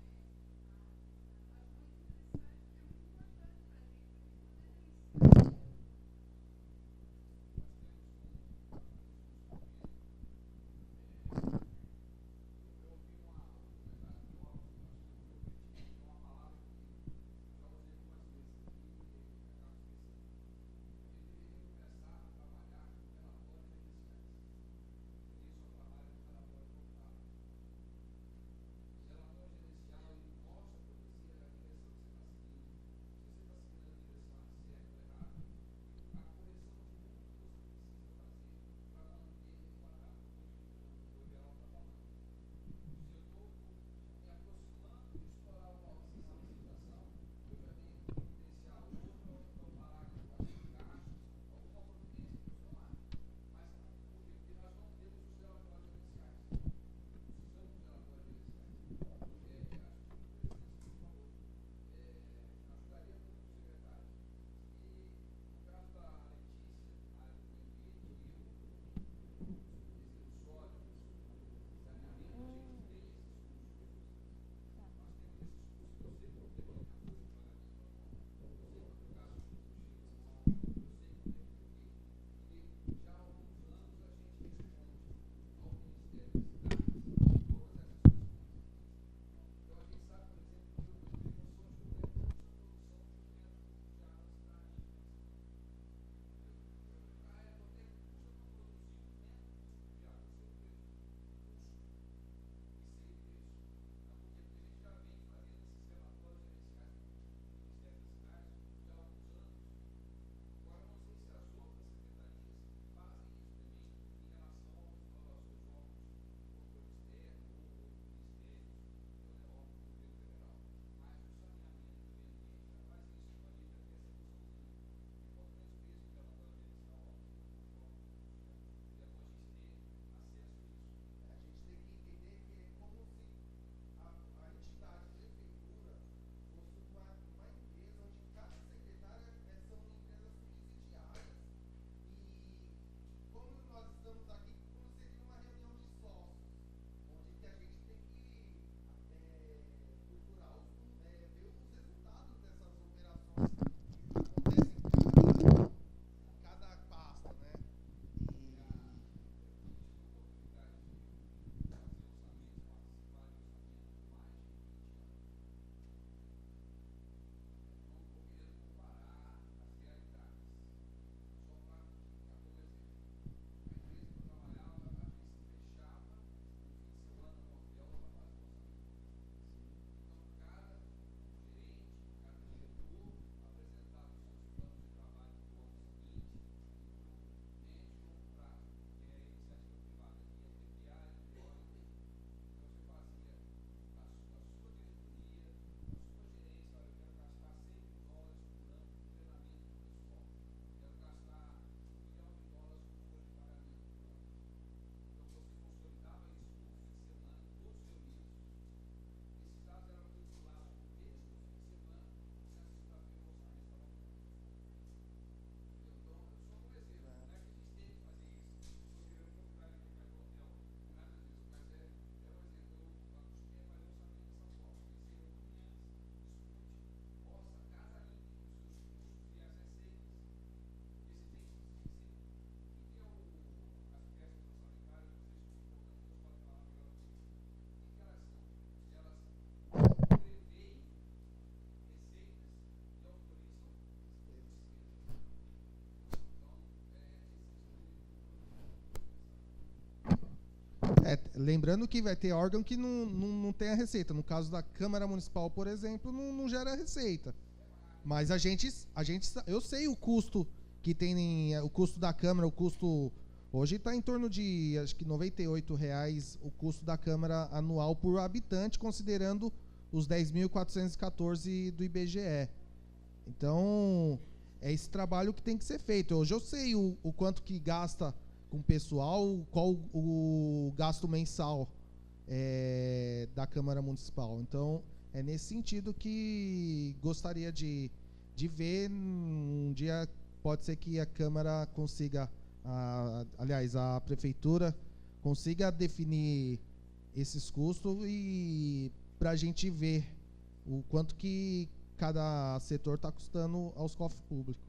Lembrando que vai ter órgão que não tem a receita. No caso da Câmara Municipal, por exemplo, não gera receita. Mas eu sei o custo que tem, o custo da Câmara, o custo hoje está em torno de, acho que R$ 98,00 o custo da Câmara anual por habitante, considerando os 10.414 do IBGE. Então, é esse trabalho que tem que ser feito. Hoje eu sei o quanto que gasta com o pessoal, qual o gasto mensal da Câmara Municipal. Então, é nesse sentido que gostaria de ver. Um dia pode ser que a Câmara consiga, aliás, a Prefeitura consiga definir esses custos e para a gente ver o quanto que cada setor está custando aos cofres públicos.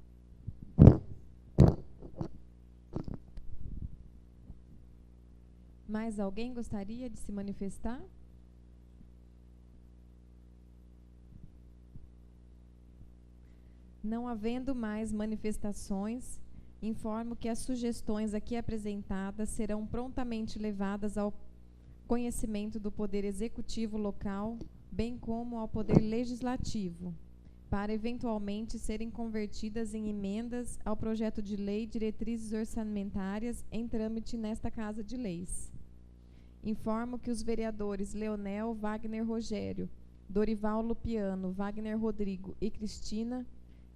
Mais alguém gostaria de se manifestar? Não havendo mais manifestações, informo que as sugestões aqui apresentadas serão prontamente levadas ao conhecimento do Poder Executivo local, bem como ao Poder Legislativo, para eventualmente serem convertidas em emendas ao projeto de lei Diretrizes Orçamentárias em trâmite nesta Casa de Leis. Informo que os vereadores Leonel, Wagner Rogério, Dorival Lupiano, Wagner Rodrigo e Cristina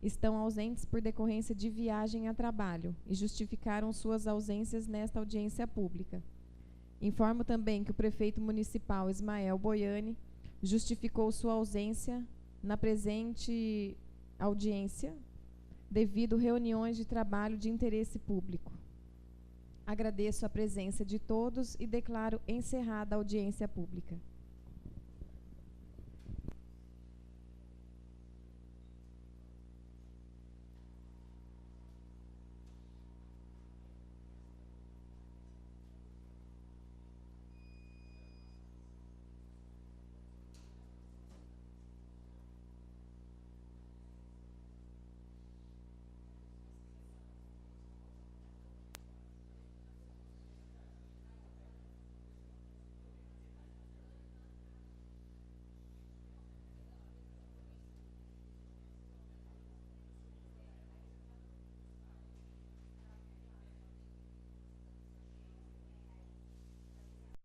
estão ausentes por decorrência de viagem a trabalho e justificaram suas ausências nesta audiência pública. Informo também que o prefeito municipal Ismael Boiani justificou sua ausência na presente audiência devido a reuniões de trabalho de interesse público. Agradeço a presença de todos e declaro encerrada a audiência pública.